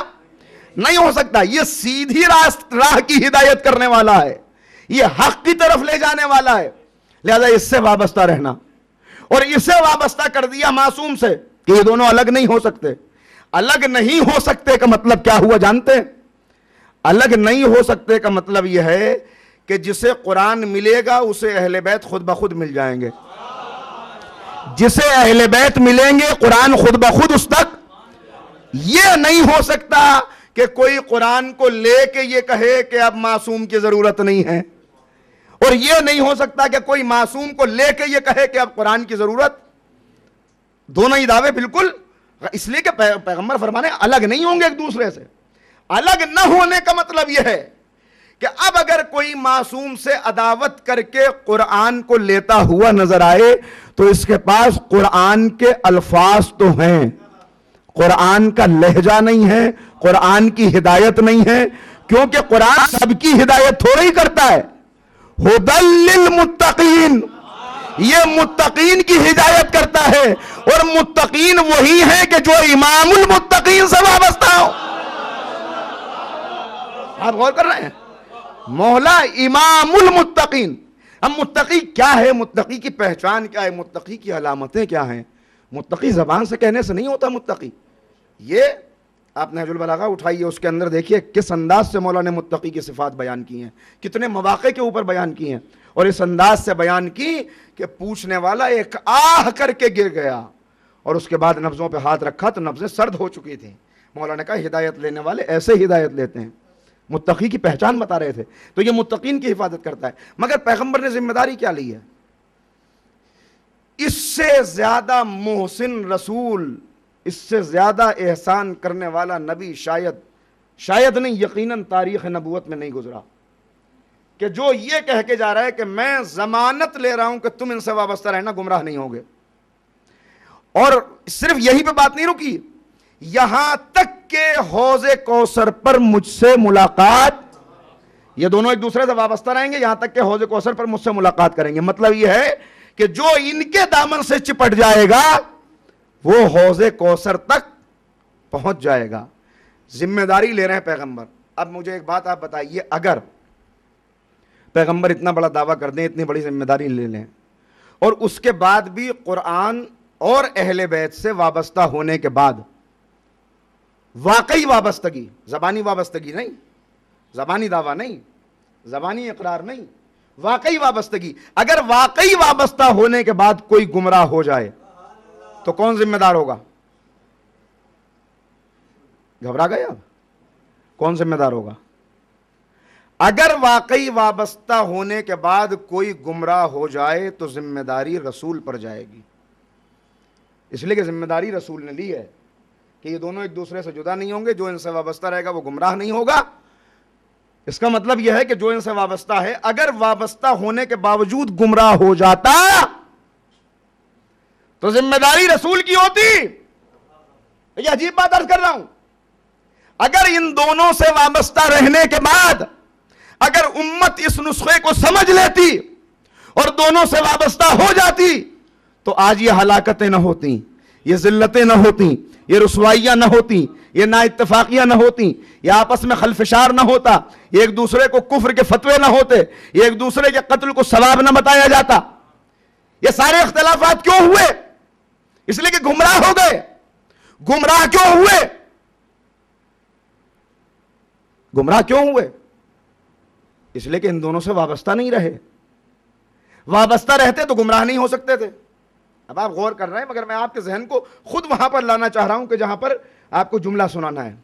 نہیں ہو سکتا. یہ سیدھی راہ کی ہدایت کرنے والا ہے, یہ حق کی طرف لے جانے والا ہے. لہذا اس سے وابستہ رہنا, اور اسے وابستہ کر دیا معصوم سے کہ یہ دونوں الگ نہیں ہو سکتے. الگ نہیں ہو سکتے کا مطلب کیا ہوا جانتے ہیں؟ الگ نہیں ہو سکتے کا مطلب یہ ہے کہ جسے قرآن ملے گا اسے اہل بیت خود بخود مل جائیں گے. جسے اہل بیت ملیں گے قرآن خود بخود اس تک. یہ نہیں ہو سکتا کہ کوئی قرآن کو لے کے یہ کہے کہ اب معصوم کی ضرورت نہیں ہے, اور یہ نہیں ہو سکتا کہ کوئی معصوم کو لے کے یہ کہے کہ اب قرآن کی ضرورت. دونوں ہی دعوے بالکل, اس لیے کہ پیغمبر فرمانے الگ نہیں ہوں گے ایک دوسرے سے. الگ نہ ہونے کا مطلب یہ ہے کہ اب اگر کوئی معصوم سے عداوت کر کے قرآن کو لیتا ہوا نظر آئے تو اس کے پاس قرآن کے الفاظ تو ہیں, قرآن کا لہجہ نہیں ہے, قرآن کی ہدایت نہیں ہے, کیونکہ قرآن سب کی ہدایت تھوڑی کرتا ہے. ہدی للمتقین, یہ متقین کی ہدایت کرتا ہے، اور متقین وہی ہیں کہ جو امام المتقین سے وابستہ ہو۔ آپ غور کر رہے ہیں؟ مولا امام المتقین۔ اب متقی کیا ہے؟ متقی کی پہچان کیا ہے؟ متقی کی علامتیں کیا ہیں؟ متقی زبان سے کہنے سے نہیں ہوتا متقی۔ یہ آپ نہج البلاغہ اٹھائیے، اس کے اندر دیکھیے کس انداز سے مولا نے متقی کی صفات بیان کی ہیں، کتنے مواقع کے اوپر بیان کی ہیں، اور اس انداز سے بیان کی کہ پوچھنے والا ایک آہ کر کے گر گیا، اور اس کے بعد نبضوں پہ ہاتھ رکھا تو نبضیں سرد ہو چکی تھیں۔ مولا نے کہا ہدایت لینے والے ایسے ہدایت لیتے ہیں۔ متقی کی پہچان بتا رہے تھے، تو یہ متقین کی حفاظت کرتا ہے۔ مگر پیغمبر نے ذمہ داری کیا لی ہے؟ اس سے زیادہ محسن رسول، اس سے زیادہ احسان کرنے والا نبی شاید نہیں، یقیناً تاریخ نبوت میں نہیں گزرا، کہ جو یہ کہہ کے جا رہا ہے کہ میں ضمانت لے رہا ہوں کہ تم ان سے وابستہ رہنا، گمراہ نہیں ہوگے۔ اور صرف یہی پہ بات نہیں رکی، یہاں تک کہ حوض کوثر پر مجھ سے ملاقات، یہ دونوں ایک دوسرے سے وابستہ رہیں گے یہاں تک کہ حوض کوثر پر مجھ سے ملاقات کریں گے۔ مطلب یہ ہے کہ جو ان کے دامن سے چپٹ جائے گا وہ حوض کوثر تک پہنچ جائے گا۔ ذمہ داری لے رہے ہیں پیغمبر۔ اب مجھے ایک بات آپ بتائیے، اگر پیغمبر اتنا بڑا دعویٰ کر دیں، اتنی بڑی ذمہ داری لے لیں، اور اس کے بعد بھی قرآن اور اہل بیت سے وابستہ ہونے کے بعد واقعی وابستگی، زبانی وابستگی نہیں، زبانی دعویٰ نہیں، زبانی اقرار نہیں، واقعی وابستگی، اگر واقعی وابستہ ہونے کے بعد کوئی گمراہ ہو جائے تو کون ذمہ دار ہوگا؟ گھبرا گئے اب؟ کون ذمہ دار ہوگا؟ اگر واقعی وابستہ ہونے کے بعد کوئی گمراہ ہو جائے تو ذمہ داری رسول پر جائے گی، اس لیے کہ ذمہ داری رسول نے لی ہے کہ یہ دونوں ایک دوسرے سے جدا نہیں ہوں گے، جو ان سے وابستہ رہے گا وہ گمراہ نہیں ہوگا۔ اس کا مطلب یہ ہے کہ جو ان سے وابستہ ہے اگر وابستہ ہونے کے باوجود گمراہ ہو جاتا تو ذمہ داری رسول کی ہوتی۔ یہ عجیب بات عرض کر رہا ہوں، اگر ان دونوں سے وابستہ رہنے کے بعد اگر امت اس نسخے کو سمجھ لیتی اور دونوں سے وابستہ ہو جاتی تو آج یہ ہلاکتیں نہ ہوتی، یہ ذلتیں نہ ہوتی، یہ رسوائیاں نہ ہوتی، یہ نا اتفاقیاں نہ ہوتی، یہ آپس میں خلفشار نہ ہوتا، یہ ایک دوسرے کو کفر کے فتوے نہ ہوتے، یہ ایک دوسرے کے قتل کو ثواب نہ بتایا جاتا۔ یہ سارے اختلافات کیوں ہوئے؟ اس لیے کہ گمراہ ہو گئے۔ گمراہ کیوں ہوئے؟ گمراہ کیوں ہوئے؟ اس لیے کہ ان دونوں سے وابستہ نہیں رہے۔ وابستہ رہتے تو گمراہ نہیں ہو سکتے تھے۔ اب آپ غور کر رہے ہیں، مگر میں آپ کے ذہن کو خود وہاں پر لانا چاہ رہا ہوں کہ جہاں پر آپ کو جملہ سنانا ہے۔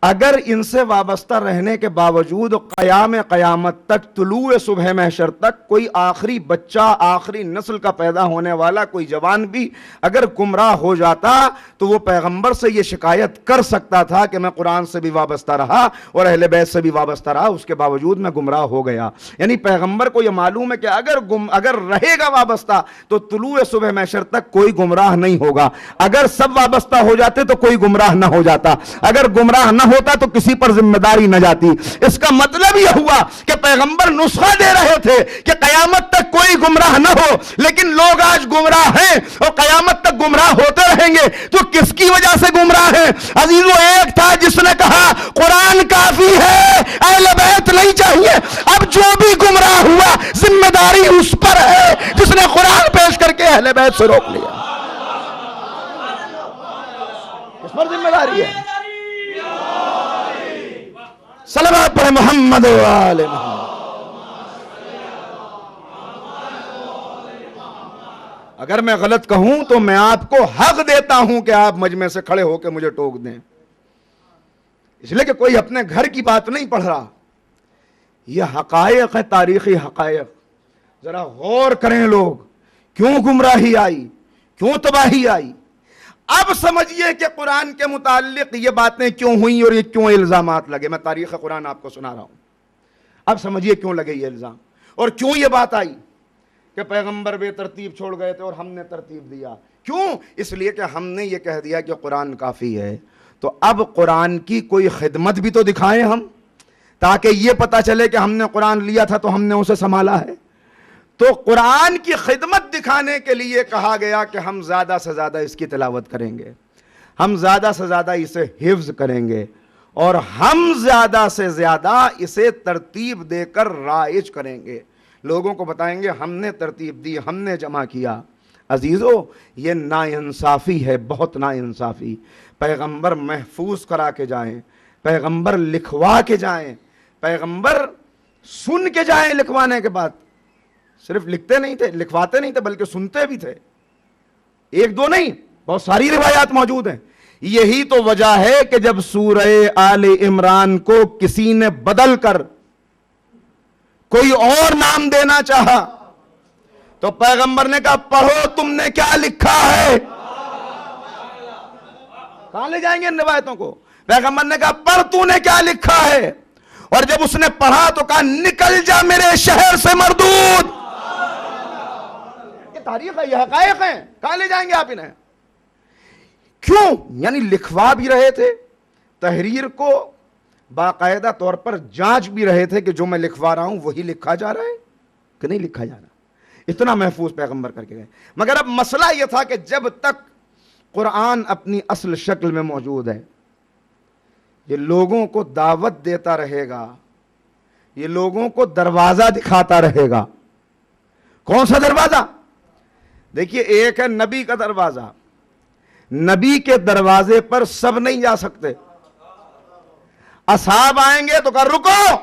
اگر ان سے وابستہ رہنے کے باوجود قیام قیامت تک، طلوع صبح محشر تک، کوئی آخری بچہ، آخری نسل کا پیدا ہونے والا کوئی جوان بھی اگر گمراہ ہو جاتا تو وہ پیغمبر سے یہ شکایت کر سکتا تھا کہ میں قرآن سے بھی وابستہ رہا اور اہل بیت سے بھی وابستہ رہا، اس کے باوجود میں گمراہ ہو گیا۔ یعنی پیغمبر کو یہ معلوم ہے کہ اگر رہے گا وابستہ تو طلوع صبح محشر تک کوئی گمراہ نہیں ہوگا۔ اگر سب وابستہ ہو جاتے تو کوئی گمراہ نہ ہو جاتا، اگر گمراہ نہ ہوتا تو کسی پر ذمہ داری نہ جاتی۔ اس کا مطلب یہ ہوا کہ پیغمبر نسخہ دے رہے تھے کہ قیامت تک کوئی گمراہ نہ ہو، لیکن لوگ آج گمراہ ہیں اور قیامت تک گمراہ ہوتے رہیں گے۔ تو کس کی وجہ سے گمراہ ہیں؟ عزیزو، ایک تھا جس نے کہا قرآن کافی ہے، اہل بیت نہیں چاہیے۔ اب جو بھی گمراہ ہوا ذمہ داری اس پر ہے جس نے قرآن پیش کر کے اہل بیت سے روک لیا، اس پر ذمہ داری ہے۔ صلوات پڑھے محمد و آل محمد۔ اگر میں غلط کہوں تو میں آپ کو حق دیتا ہوں کہ آپ مجمع سے کھڑے ہو کے مجھے ٹوک دیں، اس لیے کہ کوئی اپنے گھر کی بات نہیں پڑھ رہا۔ یہ حقائق ہے، تاریخی حقائق۔ ذرا غور کریں لوگ، کیوں گمراہی آئی، کیوں تباہی آئی۔ اب سمجھیے کہ قرآن کے متعلق یہ باتیں کیوں ہوئیں اور یہ کیوں الزامات لگے۔ میں تاریخ قرآن آپ کو سنا رہا ہوں، اب سمجھیے کیوں لگے یہ الزام اور کیوں یہ بات آئی کہ پیغمبر بے ترتیب چھوڑ گئے تھے اور ہم نے ترتیب دیا۔ کیوں؟ اس لیے کہ ہم نے یہ کہہ دیا کہ قرآن کافی ہے۔ تو اب قرآن کی کوئی خدمت بھی تو دکھائیں ہم، تاکہ یہ پتہ چلے کہ ہم نے قرآن لیا تھا تو ہم نے اسے سنبھالا ہے۔ تو قرآن کی خدمت دکھانے کے لیے کہا گیا کہ ہم زیادہ سے زیادہ اس کی تلاوت کریں گے، ہم زیادہ سے زیادہ اسے حفظ کریں گے، اور ہم زیادہ سے زیادہ اسے ترتیب دے کر رائج کریں گے، لوگوں کو بتائیں گے ہم نے ترتیب دی، ہم نے جمع کیا۔ عزیزو، یہ ناانصافی ہے، بہت ناانصافی۔ پیغمبر محفوظ کرا کے جائیں، پیغمبر لکھوا کے جائیں، پیغمبر سن کے جائیں، لکھوانے کے بعد صرف لکھتے نہیں تھے، لکھواتے نہیں تھے، بلکہ سنتے بھی تھے، ایک دو نہیں، بہت ساری روایات موجود ہیں۔ یہی تو وجہ ہے کہ جب سورہ آل عمران کو کسی نے بدل کر کوئی اور نام دینا چاہا تو پیغمبر نے کہا پڑھو تم نے کیا لکھا ہے۔ کہاں لے جائیں گے ان روایتوں کو؟ پیغمبر نے کہا پڑھ تو نے کیا لکھا ہے، اور جب اس نے پڑھا تو کہا نکل جا میرے شہر سے مردود۔ یہ تاریخ ہے، یہ حقائق ہیں، کہاں لے جائیں گے آپ انہیں؟ کیوں؟ یعنی لکھوا بھی رہے تھے، تحریر کو باقاعدہ طور پر جانچ بھی رہے تھے کہ جو میں لکھوا رہا ہوں وہی لکھا جا رہا ہے کہ نہیں لکھا جا رہا۔ اتنا محفوظ پیغمبر کر کے گئے۔ مگر اب مسئلہ یہ تھا کہ جب تک قرآن اپنی اصل شکل میں موجود ہے، یہ لوگوں کو دعوت دیتا رہے گا، یہ لوگوں کو دروازہ دکھاتا رہے گا۔ کون سا دروازہ؟ دیکھیے، ایک ہے نبی کا دروازہ، نبی کے دروازے پر سب نہیں جا سکتے۔ اصحاب آئیں گے تو کہا رکو،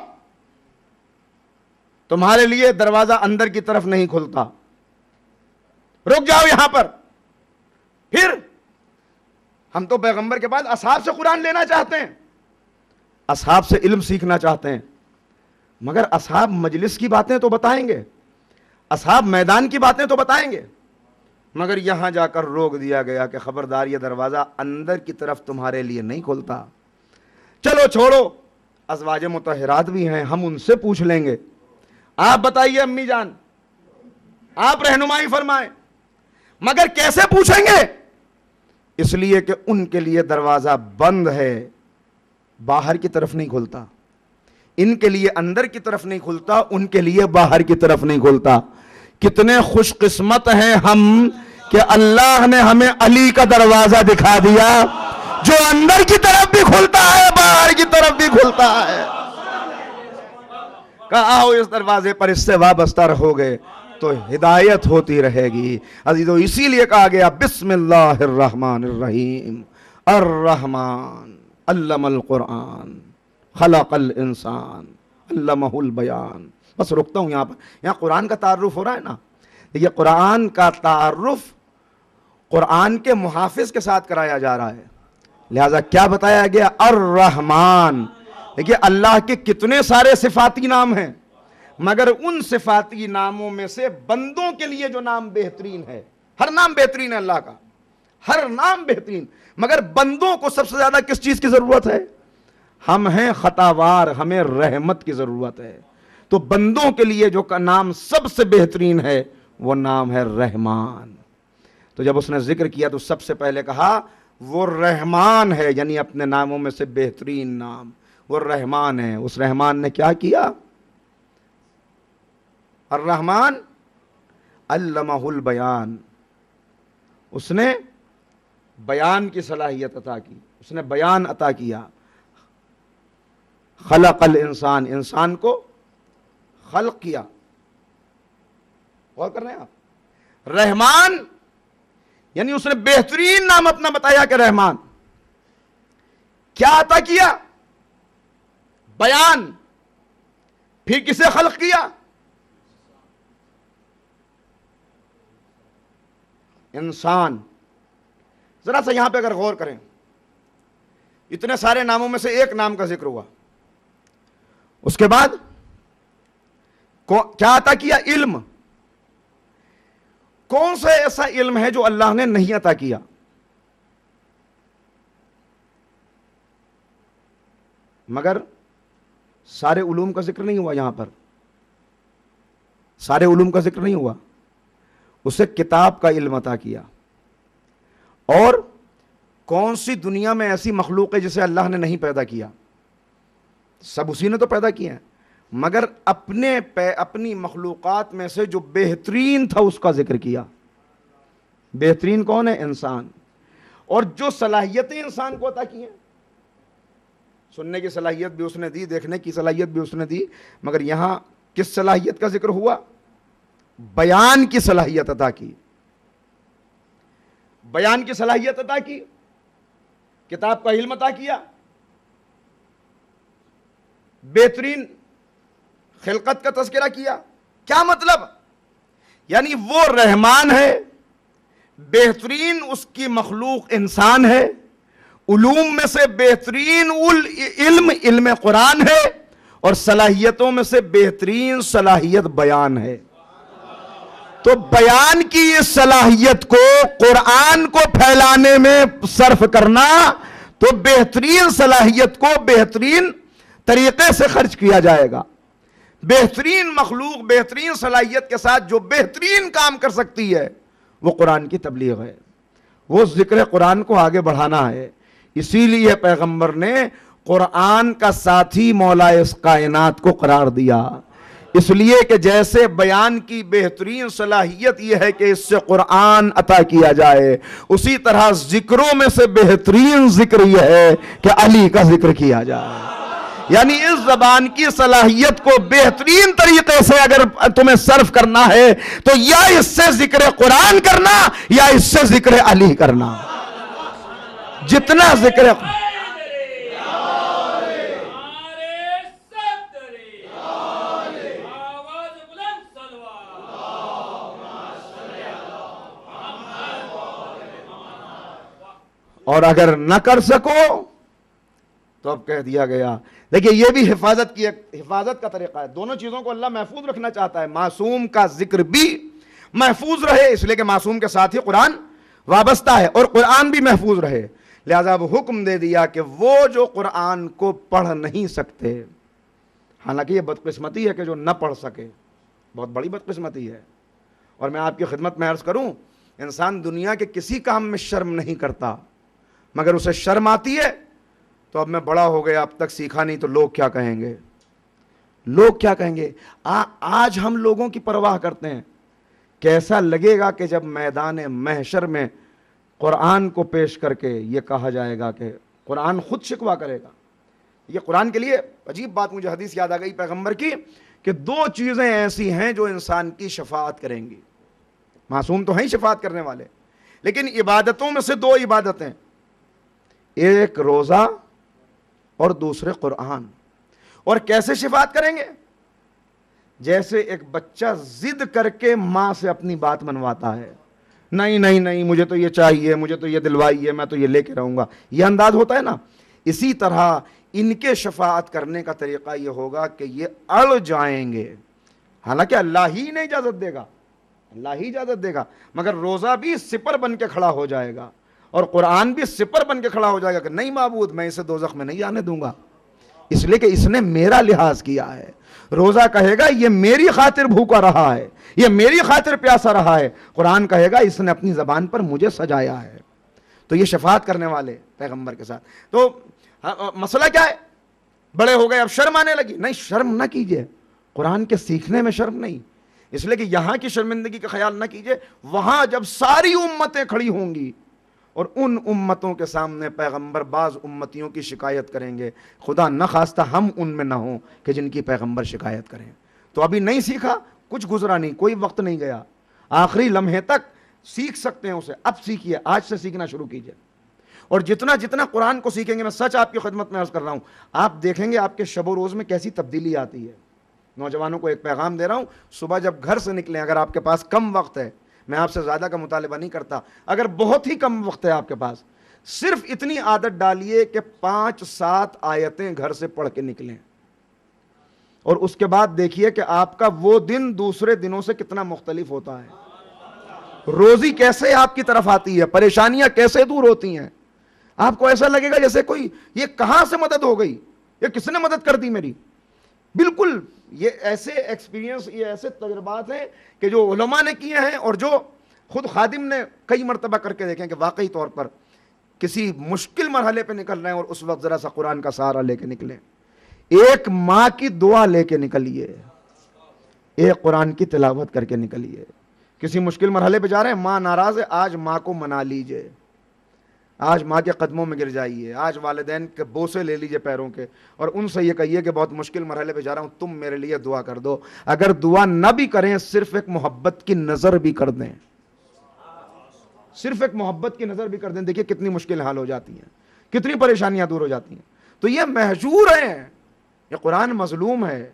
تمہارے لیے دروازہ اندر کی طرف نہیں کھلتا، رک جاؤ یہاں پر۔ پھر ہم تو پیغمبر کے بعد اصحاب سے قرآن لینا چاہتے ہیں، اصحاب سے علم سیکھنا چاہتے ہیں، مگر اصحاب مجلس کی باتیں تو بتائیں گے، اصحاب میدان کی باتیں تو بتائیں گے، مگر یہاں جا کر روک دیا گیا کہ خبردار یہ دروازہ اندر کی طرف تمہارے لیے نہیں کھلتا۔ چلو چھوڑو، ازواج مطہرات بھی ہیں، ہم ان سے پوچھ لیں گے، آپ بتائیے امی جان، آپ رہنمائی فرمائیں۔ مگر کیسے پوچھیں گے؟ اس لیے کہ ان کے لیے دروازہ بند ہے، باہر کی طرف نہیں کھلتا، ان کے لیے اندر کی طرف نہیں کھلتا، ان کے لیے باہر کی طرف نہیں کھلتا۔ کتنے خوش قسمت ہیں ہم کہ اللہ نے ہمیں علی کا دروازہ دکھا دیا جو اندر کی طرف بھی کھلتا ہے، باہر کی طرف بھی کھلتا ہے۔ کہا آؤ اس دروازے پر اس سے وابستہ رہو گے تو ہدایت ہوتی رہے گی۔ عزیزو، اسی لیے کہا گیا بسم اللہ الرحمن الرحیم، الرحمن علم القرآن خلق الانسان علمہ البیان۔ بس رکتا ہوں یہاں پر، یہاں قرآن کا تعارف ہو رہا ہے نا۔ یہ قرآن کا تعارف قرآن کے محافظ کے ساتھ کرایا جا رہا ہے، لہذا کیا بتایا گیا؟ الرحمن۔ دیکھیے اللہ کے کتنے سارے صفاتی نام ہیں، مگر ان صفاتی ناموں میں سے بندوں کے لیے جو نام بہترین ہے، ہر نام بہترین ہے اللہ کا، ہر نام بہترین، مگر بندوں کو سب سے زیادہ کس چیز کی ضرورت ہے؟ ہم ہیں خطاوار، ہمیں رحمت کی ضرورت ہے، تو بندوں کے لیے جو نام سب سے بہترین ہے وہ نام ہے رحمان۔ تو جب اس نے ذکر کیا تو سب سے پہلے کہا وہ رحمان ہے، یعنی اپنے ناموں میں سے بہترین نام وہ رحمان ہے۔ اس رحمان نے کیا کیا؟ الرحمن علمہ البیان، اس نے بیان کی صلاحیت عطا کی، اس نے بیان عطا کیا۔ خلق الانسان، انسان کو خلق کیا۔ غور کر رہے ہیں آپ؟ رحمان یعنی اس نے بہترین نام اپنا بتایا کہ رحمان۔ کیا عطا کیا؟ بیان۔ پھر کسے خلق کیا؟ انسان۔ ذرا سا یہاں پہ اگر غور کریں، اتنے سارے ناموں میں سے ایک نام کا ذکر ہوا، اس کے بعد کیا عطا کیا؟ علم۔ کون سا ایسا علم ہے جو اللہ نے نہیں عطا کیا؟ مگر سارے علوم کا ذکر نہیں ہوا یہاں پر، سارے علوم کا ذکر نہیں ہوا، اسے کتاب کا علم عطا کیا۔ اور کون سی دنیا میں ایسی مخلوق ہے جسے اللہ نے نہیں پیدا کیا؟ سب اسی نے تو پیدا کیا ہے۔ مگر اپنی مخلوقات میں سے جو بہترین تھا اس کا ذکر کیا. بہترین کون ہے؟ انسان. اور جو صلاحیتیں انسان کو عطا کی ہیں، سننے کی صلاحیت بھی اس نے دی، دیکھنے کی صلاحیت بھی اس نے دی، مگر یہاں کس صلاحیت کا ذکر ہوا؟ بیان کی صلاحیت عطا کی. بیان کی صلاحیت عطا کی، کتاب کا علم عطا کیا، بہترین خلقت کا تذکرہ کیا. کیا مطلب؟ یعنی وہ رحمان ہے، بہترین اس کی مخلوق انسان ہے، علوم میں سے بہترین علم قرآن ہے، اور صلاحیتوں میں سے بہترین صلاحیت بیان ہے. تو بیان کی اس صلاحیت کو قرآن کو پھیلانے میں صرف کرنا، تو بہترین صلاحیت کو بہترین طریقے سے خرچ کیا جائے گا. بہترین مخلوق بہترین صلاحیت کے ساتھ جو بہترین کام کر سکتی ہے وہ قرآن کی تبلیغ ہے، وہ ذکر قرآن کو آگے بڑھانا ہے. اسی لیے پیغمبر نے قرآن کا ساتھی مولا اس کائنات کو قرار دیا، اس لیے کہ جیسے بیان کی بہترین صلاحیت یہ ہے کہ اس سے قرآن عطا کیا جائے، اسی طرح ذکروں میں سے بہترین ذکر یہ ہے کہ علی کا ذکر کیا جائے. یعنی اس زبان کی صلاحیت کو بہترین طریقے سے اگر تمہیں صرف کرنا ہے تو یا اس سے ذکر قرآن کرنا یا اس سے ذکر علی کرنا. جتنا ذکر اور اگر نہ کر سکو تو اب کہہ دیا گیا. دیکھیں یہ بھی حفاظت کا طریقہ ہے. دونوں چیزوں کو اللہ محفوظ رکھنا چاہتا ہے. معصوم کا ذکر بھی محفوظ رہے، اس لیے کہ معصوم کے ساتھ ہی قرآن وابستہ ہے، اور قرآن بھی محفوظ رہے. لہذا اب حکم دے دیا کہ وہ جو قرآن کو پڑھ نہیں سکتے، حالانکہ یہ بدقسمتی ہے کہ جو نہ پڑھ سکے، بہت بڑی بدقسمتی ہے. اور میں آپ کی خدمت میں عرض کروں، انسان دنیا کے کسی کام میں شرم نہیں کرتا، مگر اسے شرم آتی ہے تو اب میں بڑا ہو گیا، اب تک سیکھا نہیں تو لوگ کیا کہیں گے، لوگ کیا کہیں گے. آج ہم لوگوں کی پرواہ کرتے ہیں. کیسا لگے گا کہ جب میدان محشر میں قرآن کو پیش کر کے یہ کہا جائے گا کہ قرآن خود شکوا کرے گا. یہ قرآن کے لیے عجیب بات، مجھے حدیث یاد آ گئی پیغمبر کی کہ دو چیزیں ایسی ہیں جو انسان کی شفاعت کریں گی. معصوم تو ہیں شفاعت کرنے والے، لیکن عبادتوں میں سے دو عبادتیں، ایک روزہ اور دوسرے قرآن. اور کیسے شفاعت کریں گے؟ جیسے ایک بچہ ضد کر کے ماں سے اپنی بات منواتا ہے، نہیں نہیں نہیں مجھے تو یہ چاہیے، مجھے تو یہ دلوائیے، میں تو یہ لے کے رہوں گا، یہ انداز ہوتا ہے نا. اسی طرح ان کے شفاعت کرنے کا طریقہ یہ ہوگا کہ یہ اڑ جائیں گے. حالانکہ اللہ ہی نہیں اجازت دے گا، اللہ ہی اجازت دے گا، مگر روزہ بھی سپر بن کے کھڑا ہو جائے گا اور قرآن بھی سپر بن کے کھڑا ہو جائے گا کہ نہیں معبود، میں اسے دوزخ میں نہیں آنے دوں گا، اس لیے کہ اس نے میرا لحاظ کیا ہے. روزہ کہے گا یہ میری خاطر بھوکا رہا ہے، یہ میری خاطر پیاسا رہا ہے. قرآن کہے گا اس نے اپنی زبان پر مجھے سجایا ہے. تو یہ شفاعت کرنے والے پیغمبر کے ساتھ. تو مسئلہ کیا ہے؟ بڑے ہو گئے اب شرم آنے لگی. نہیں، شرم نہ کیجئے، قرآن کے سیکھنے میں شرم نہیں، اس لیے کہ یہاں کی شرمندگی کا خیال نہ کیجئے. وہاں جب ساری امتیں کھڑی ہوں گی اور ان امتوں کے سامنے پیغمبر بعض امتیوں کی شکایت کریں گے، خدا نہ خواستہ ہم ان میں نہ ہوں کہ جن کی پیغمبر شکایت کریں. تو ابھی نہیں سیکھا، کچھ گزرا نہیں، کوئی وقت نہیں گیا، آخری لمحے تک سیکھ سکتے ہیں اسے. اب سیکھیے، آج سے سیکھنا شروع کیجئے. اور جتنا جتنا قرآن کو سیکھیں گے، میں سچ آپ کی خدمت میں عرض کر رہا ہوں، آپ دیکھیں گے آپ کے شب و روز میں کیسی تبدیلی آتی ہے. نوجوانوں کو ایک پیغام دے رہا ہوں، صبح جب گھر سے نکلیں، اگر آپ کے پاس کم وقت ہے، میں آپ سے زیادہ کا مطالبہ نہیں کرتا، اگر بہت ہی کم وقت ہے آپ کے پاس، صرف اتنی عادت ڈالیے کہ 5-7 آیتیں گھر سے پڑھ کے نکلیں، اور اس کے بعد دیکھیے کہ آپ کا وہ دن دوسرے دنوں سے کتنا مختلف ہوتا ہے. روزی کیسے آپ کی طرف آتی ہے، پریشانیاں کیسے دور ہوتی ہیں. آپ کو ایسا لگے گا جیسے کوئی یہ کہاں سے مدد ہو گئی، یہ کس نے مدد کر دی میری. بالکل یہ ایسے ایکسپیرینس، یہ ایسے تجربات ہیں کہ جو علماء نے کیے ہیں اور جو خود خادم نے کئی مرتبہ کر کے دیکھیں کہ واقعی طور پر کسی مشکل مرحلے پہ نکل رہے ہیں اور اس وقت ذرا سا قرآن کا سہارا لے کے نکلیں. ایک ماں کی دعا لے کے نکلیے، ایک قرآن کی تلاوت کر کے نکلیے۔ کسی مشکل مرحلے پہ جا رہے ہیں، ماں ناراض ہے، آج ماں کو منا لیجئے، آج ماں کے قدموں میں گر جائیے، آج والدین کے بوسے لے لیجئے پیروں کے، اور ان سے یہ کہیے کہ بہت مشکل مرحلے پہ جا رہا ہوں، تم میرے لیے دعا کر دو۔ اگر دعا نہ بھی کریں، صرف ایک محبت کی نظر بھی کر دیں، صرف ایک محبت کی نظر بھی کر دیں، دیکھیے کتنی مشکل حال ہو جاتی ہیں، کتنی پریشانیاں دور ہو جاتی ہیں۔ تو یہ مہجور ہیں، یہ قرآن مظلوم ہے۔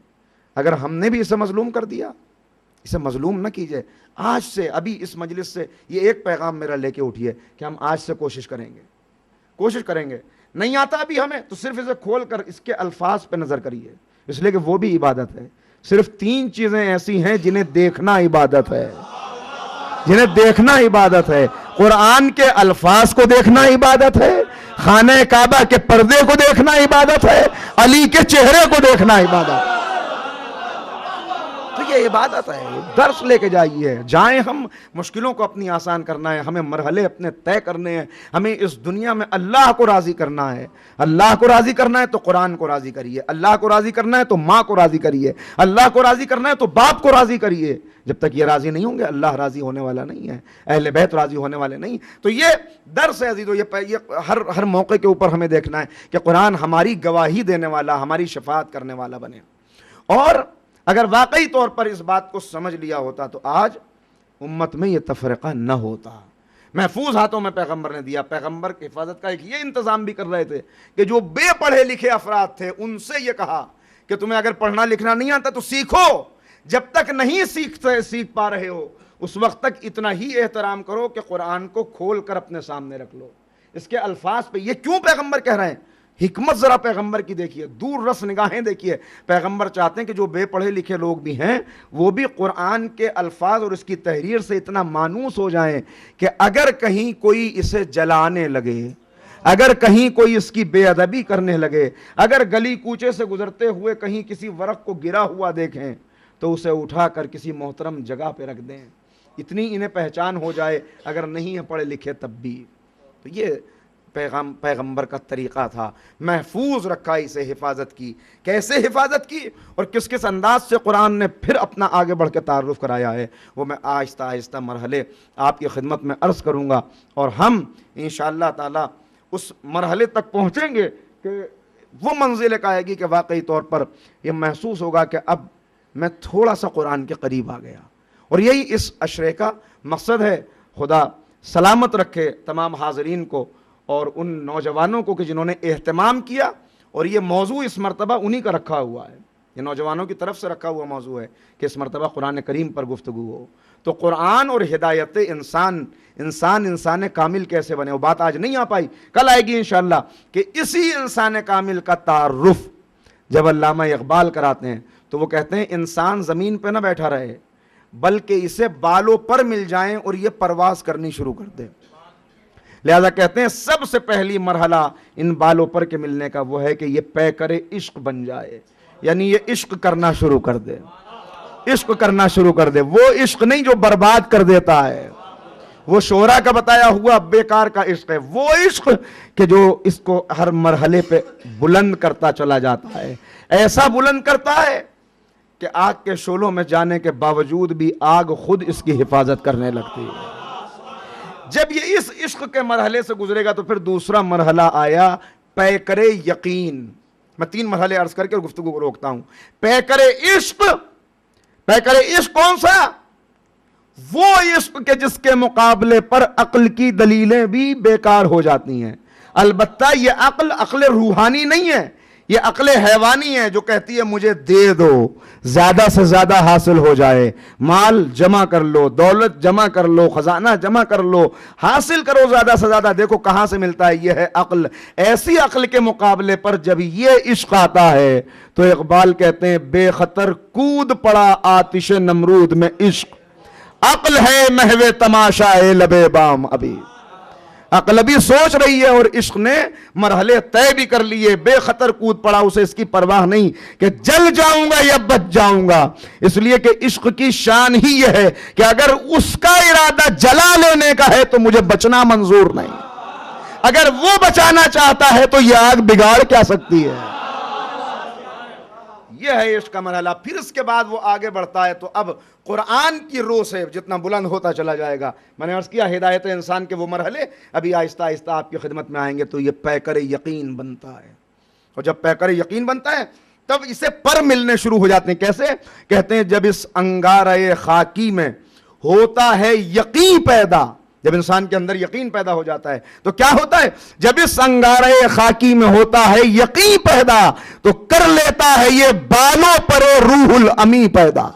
اگر ہم نے بھی اسے مظلوم کر دیا، اسے مظلوم نہ کیجئے۔ آج سے، ابھی اس مجلس سے یہ ایک پیغام میرا لے کے اٹھیے کہ ہم آج سے کوشش کریں گے۔ نہیں آتا ابھی ہمیں تو صرف اسے کھول کر اس کے الفاظ پہ نظر کریے، اس لیے کہ وہ بھی عبادت ہے۔ صرف 3 چیزیں ایسی ہیں جنہیں دیکھنا عبادت ہے، جنہیں دیکھنا عبادت ہے۔ قرآن کے الفاظ کو دیکھنا عبادت ہے، خانہ کعبہ کے پردے کو دیکھنا عبادت ہے، علی کے چہرے کو دیکھنا عبادت ہے۔ تو یہ عبادت ہے، درس لے کے جائیے، جائیں ہم مشکلوں کو اپنی آسان کرنا ہے، ہمیں مرحلے اپنے طے کرنے ہیں، ہمیں اس دنیا میں اللہ کو راضی کرنا ہے۔ اللہ کو راضی کرنا ہے تو قرآن کو راضی کریے، اللہ کو راضی کرنا ہے تو ماں کو راضی کریے، اللہ کو راضی کرنا ہے تو باپ کو راضی کریے۔ جب تک یہ راضی نہیں ہوں گے، اللہ راضی ہونے والا نہیں ہے، اہل بیت راضی ہونے والے نہیں۔ تو یہ درس ہے عزیزو، یہ ہر موقع کے اوپر ہمیں دیکھنا ہے کہ قرآن ہماری گواہی دینے والا، ہماری شفاعت کرنے والا بنے۔ اور اگر واقعی طور پر اس بات کو سمجھ لیا ہوتا تو آج امت میں یہ تفرقہ نہ ہوتا۔ محفوظ ہاتھوں میں پیغمبر نے دیا۔ پیغمبر کی حفاظت کا ایک یہ انتظام بھی کر رہے تھے کہ جو بے پڑھے لکھے افراد تھے ان سے یہ کہا کہ تمہیں اگر پڑھنا لکھنا نہیں آتا تو سیکھو، جب تک نہیں سیکھ پا رہے ہو اس وقت تک اتنا ہی احترام کرو کہ قرآن کو کھول کر اپنے سامنے رکھ لو۔ اس کے الفاظ پہ یہ کیوں پیغمبر کہہ رہے ہیں؟ حکمت ذرا پیغمبر کی دیکھیے، دور رس نگاہیں دیکھیے۔ پیغمبر چاہتے ہیں کہ جو بے پڑھے لکھے لوگ بھی ہیں وہ بھی قرآن کے الفاظ اور اس کی تحریر سے اتنا مانوس ہو جائیں کہ اگر کہیں کوئی اسے جلانے لگے، اگر کہیں کوئی اس کی بے ادبی کرنے لگے، اگر گلی کوچے سے گزرتے ہوئے کہیں کسی ورق کو گرا ہوا دیکھیں تو اسے اٹھا کر کسی محترم جگہ پہ رکھ دیں، اتنی انہیں پہچان ہو جائے، اگر نہیں ہیں پڑھے لکھے تب بھی۔ تو یہ پیغمبر کا طریقہ تھا، محفوظ رکھا اسے، حفاظت کی۔ کیسے حفاظت کی اور کس کس انداز سے قرآن نے پھر اپنا آگے بڑھ کے تعارف کرایا ہے، وہ میں آہستہ آہستہ مرحلے آپ کی خدمت میں عرض کروں گا، اور ہم انشاءاللہ تعالی اس مرحلے تک پہنچیں گے کہ وہ منزل ایک آئے گی کہ واقعی طور پر یہ محسوس ہوگا کہ اب میں تھوڑا سا قرآن کے قریب آ گیا۔ اور یہی اس عشرے کا مقصد ہے۔ خدا سلامت رکھے تمام حاضرین کو اور ان نوجوانوں کو کہ جنہوں نے اہتمام کیا، اور یہ موضوع اس مرتبہ انہی کا رکھا ہوا ہے، یہ نوجوانوں کی طرف سے رکھا ہوا موضوع ہے کہ اس مرتبہ قرآن کریم پر گفتگو ہو۔ تو قرآن اور ہدایت انسان کامل کیسے بنے، وہ بات آج نہیں آ پائی، کل آئے گی انشاءاللہ، کہ اسی انسان کامل کا تعارف جب علامہ اقبال کراتے ہیں تو وہ کہتے ہیں انسان زمین پہ نہ بیٹھا رہے بلکہ اسے بالوں پر مل جائیں اور یہ پرواز کرنی شروع کر دے۔ لہذا کہتے ہیں سب سے پہلی مرحلہ ان بالوں پر کے ملنے کا وہ ہے کہ یہ پے کرے عشق بن جائے، یعنی یہ عشق کرنا شروع کر دے، عشق کرنا شروع کر دے۔ وہ عشق نہیں جو برباد کر دیتا ہے، وہ شعراء کا بتایا ہوا بیکار کا عشق ہے، وہ عشق کہ جو اس کو ہر مرحلے پہ بلند کرتا چلا جاتا ہے، ایسا بلند کرتا ہے کہ آگ کے شعلوں میں جانے کے باوجود بھی آگ خود اس کی حفاظت کرنے لگتی ہے۔ جب یہ اس عشق کے مرحلے سے گزرے گا تو پھر دوسرا مرحلہ آیا پے کرے یقین۔ میں 3 مرحلے عرض کر کے گفتگو کو روکتا ہوں۔ پے کرے عشق، پے کرے عشق کون سا؟ وہ عشق کہ جس کے مقابلے پر عقل کی دلیلیں بھی بیکار ہو جاتی ہیں۔ البتہ یہ عقل روحانی نہیں ہے، یہ عقل حیوانی ہے جو کہتی ہے مجھے دے دو، زیادہ سے زیادہ حاصل ہو جائے، مال جمع کر لو، دولت جمع کر لو، خزانہ جمع کر لو، حاصل کرو زیادہ سے زیادہ، دیکھو کہاں سے ملتا ہے، یہ ہے عقل۔ ایسی عقل کے مقابلے پر جب یہ عشق آتا ہے تو اقبال کہتے ہیں بے خطر کود پڑا آتش نمرود میں عشق، عقل ہے محو تماشائے لبے بام ابھی۔ عقل بھی سوچ رہی ہے اور عشق نے مرحلے طے بھی کر لیے، بے خطر کود پڑا، اسے اس کی پرواہ نہیں کہ جل جاؤں گا یا بچ جاؤں گا، اس لیے کہ عشق کی شان ہی یہ ہے کہ اگر اس کا ارادہ جلا لینے کا ہے تو مجھے بچنا منظور نہیں، اگر وہ بچانا چاہتا ہے تو یہ آگ بگاڑ کیا سکتی ہے۔ یہ ہے عشق کا مرحلہ. پھر اس کے بعد وہ آگے بڑھتا ہے تو اب قرآن کی رو سے جتنا بلند ہوتا چلا جائے گا. میں نے عرض کیا ہدایت انسان کے وہ مرحلے ابھی آہستہ آہستہ آپ کی خدمت میں آئیں گے تو یہ پیکر یقین بنتا ہے. اور جب پیکر یقین بنتا ہے تب اسے پر ملنے شروع ہو جاتے ہیں. کیسے؟ کہتے ہیں جب اس انگارۂ خاکی میں ہوتا ہے یقین پیدا. جب انسان کے اندر یقین پیدا ہو جاتا ہے تو کیا ہوتا ہے؟ جب اس انگارۂ خاکی میں ہوتا ہے یقین پیدا تو کر لیتا ہے یہ بالوں پر روح الامی پیدا.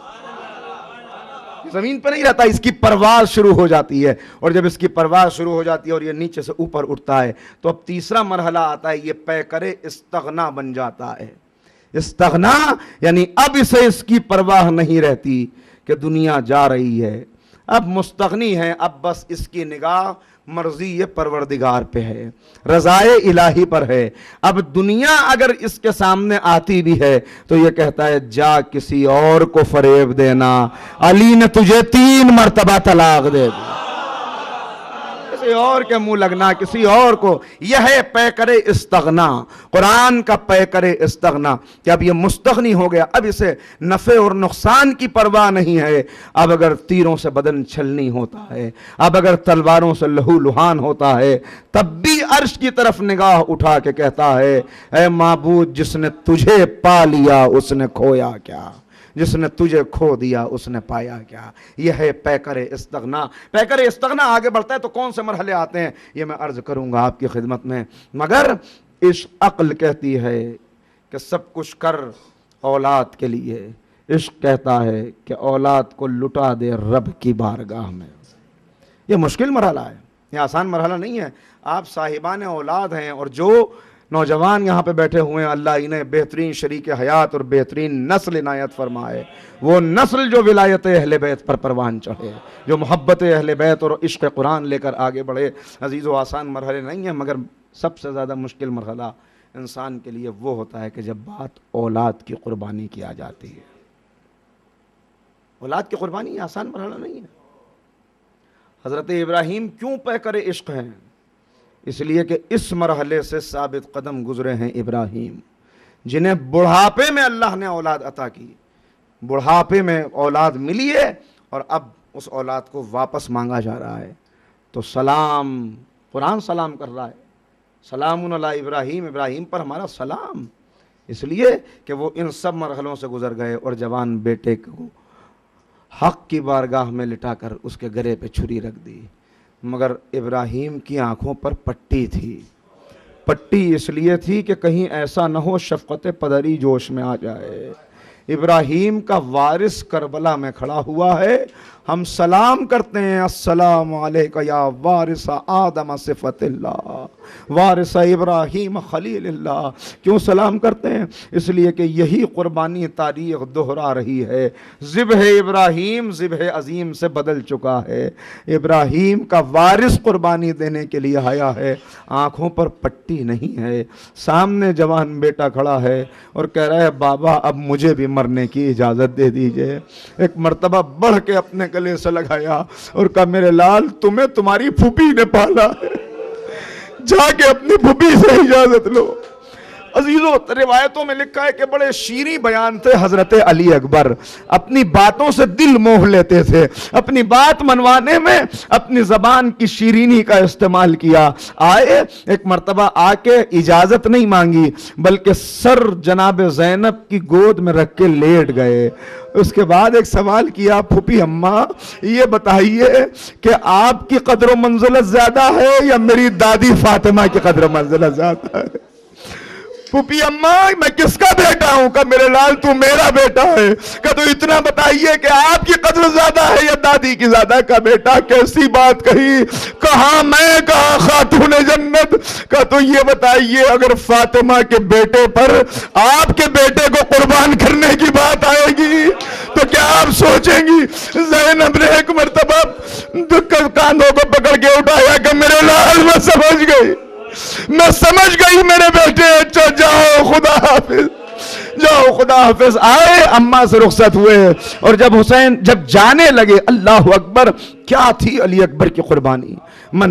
زمین پہ نہیں رہتا، اس کی پرواز شروع ہو جاتی ہے. اور جب اس کی پرواز شروع ہو جاتی ہے اور یہ نیچے سے اوپر اٹھتا ہے تو اب تیسرا مرحلہ آتا ہے، یہ پیکر استغنا بن جاتا ہے. استغنا یعنی اب اسے اس کی پرواہ نہیں رہتی کہ دنیا جا رہی ہے. اب مستغنی ہے، اب بس اس کی نگاہ مرضی پروردگار پہ ہے، رضائے الہی پر ہے. اب دنیا اگر اس کے سامنے آتی بھی ہے تو یہ کہتا ہے جا کسی اور کو فریب دینا، علی نے تجھے 3 مرتبہ طلاق دے دی. کسی اور کے منہ لگنا، کسی اور کو. یہ ہے پیکر استغنا، قرآن کا پیکر استغنا کہ اب یہ مستغنی ہو گیا. اب اسے نفع اور نقصان کی پرواہ نہیں ہے. اب اگر تیروں سے بدن چھلنی ہوتا ہے، اب اگر تلواروں سے لہو لہان ہوتا ہے، تب بھی عرش کی طرف نگاہ اٹھا کے کہتا ہے اے معبود جس نے تجھے پا لیا اس نے کھویا کیا، جس نے تجھے کھو دیا اس نے پایا کیا. یہ ہے پیکر استغنا. پیکر استغنا آگے بڑھتا ہے تو کون سے مرحلے آتے ہیں یہ میں عرض کروں گا آپ کی خدمت میں. مگر عقل کہتی ہے کہ سب کچھ کر اولاد کے لیے. عشق کہتا ہے کہ اولاد کو لٹا دے رب کی بارگاہ میں. یہ مشکل مرحلہ ہے، یہ آسان مرحلہ نہیں ہے. آپ صاحبان اولاد ہیں اور جو نوجوان یہاں پہ بیٹھے ہوئے ہیں اللہ انہیں بہترین شریک حیات اور بہترین نسل عنایت فرمائے. وہ نسل جو ولایت اہل بیت پر پروان چڑھے، جو محبت اہل بیت اور عشق قرآن لے کر آگے بڑھے. عزیز و آسان مرحلے نہیں ہیں، مگر سب سے زیادہ مشکل مرحلہ انسان کے لیے وہ ہوتا ہے کہ جب بات اولاد کی قربانی کی آ جاتی ہے. اولاد کی قربانی آسان مرحلہ نہیں ہے. حضرت ابراہیم کیوں پیکر عشق ہیں؟ اس لیے کہ اس مرحلے سے ثابت قدم گزرے ہیں ابراہیم، جنہیں بڑھاپے میں اللہ نے اولاد عطا کی. بڑھاپے میں اولاد ملی ہے اور اب اس اولاد کو واپس مانگا جا رہا ہے. تو سلام، قرآن سلام کر رہا ہے، سلام علی ابراہیم، ابراہیم پر ہمارا سلام. اس لیے کہ وہ ان سب مرحلوں سے گزر گئے اور جوان بیٹے کو حق کی بارگاہ میں لٹا کر اس کے گرے پہ چھری رکھ دی. مگر ابراہیم کی آنکھوں پر پٹی تھی. پٹی اس لیے تھی کہ کہیں ایسا نہ ہو شفقت پدری جوش میں آ جائے. ابراہیم کا وارث کربلا میں کھڑا ہوا ہے. ہم سلام کرتے ہیں السلام علیکہ یا وارث آدم صفت اللہ، وارث ابراہیم خلیل اللہ. کیوں سلام کرتے ہیں؟ اس لیے کہ یہی قربانی تاریخ دہرا رہی ہے. ذبح ابراہیم ذبح عظیم سے بدل چکا ہے. ابراہیم کا وارث قربانی دینے کے لیے آیا ہے. آنکھوں پر پٹی نہیں ہے. سامنے جوان بیٹا کھڑا ہے اور کہہ رہا ہے بابا اب مجھے بھی مرنے کی اجازت دے دیجئے. ایک مرتبہ بڑھ کے اپنے گلے سے لگایا اور کہا میرے لال تمہیں تمہاری پھوپھی نے پالا ہے، جا کے اپنی پھوپھی سے اجازت لو. عزیزو روایتوں میں لکھا ہے کہ بڑے شیریں بیان تھے حضرت علی اکبر. اپنی باتوں سے دل موہ لیتے تھے. اپنی بات منوانے میں اپنی زبان کی شیرینی کا استعمال کیا. آئے ایک مرتبہ آ کے اجازت نہیں مانگی بلکہ سر جناب زینب کی گود میں رکھ کے لیٹ گئے. اس کے بعد ایک سوال کیا پھوپھی اماں یہ بتائیے کہ آپ کی قدر و منزلت زیادہ ہے یا میری دادی فاطمہ کی قدر و منزلت زیادہ ہے؟ پھوپھی اماں میں کس کا بیٹا ہوں؟ کہ میرے لال تو میرا بیٹا ہے. کہ تو اتنا بتائیے کہ آپ کی قدر زیادہ ہے یا دادی کی زیادہ؟ کا بیٹا کیسی بات کہی، کہاں میں کہاں خاتون جنت. کہ تو یہ بتائیے اگر فاطمہ کے بیٹے پر آپ کے بیٹے کو قربان کرنے کی بات آئے گی تو کیا آپ سوچیں گی؟ زینب نے ایک مرتبہ کاندھوں کو پکڑ کے اٹھایا کہ میرے لال میں سمجھ گئی میرے بیٹے. اچھا جاؤ خدا حافظ. جاؤ خدا حافظ. آئے اماں سے رخصت ہوئے, اور جب حسین جب جانے لگے, اللہ اکبر, کیا تھی علی اکبر کی قربانی. میں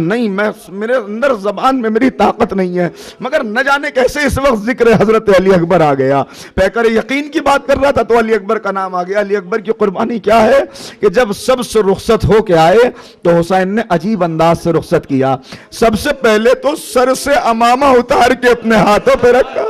میرے اندر زبان میں میری طاقت نہیں ہے, مگر نہ جانے کیسے اس وقت ذکر حضرت علی اکبر آ گیا. پیکر یقین کی بات کر رہا تھا تو علی اکبر کا نام آ گیا. علی اکبر کی قربانی کیا ہے کہ جب سب سے رخصت ہو کے آئے تو حسین نے عجیب انداز سے رخصت کیا. سب سے پہلے تو سر سے امامہ اتار کے اپنے ہاتھوں پہ رکھا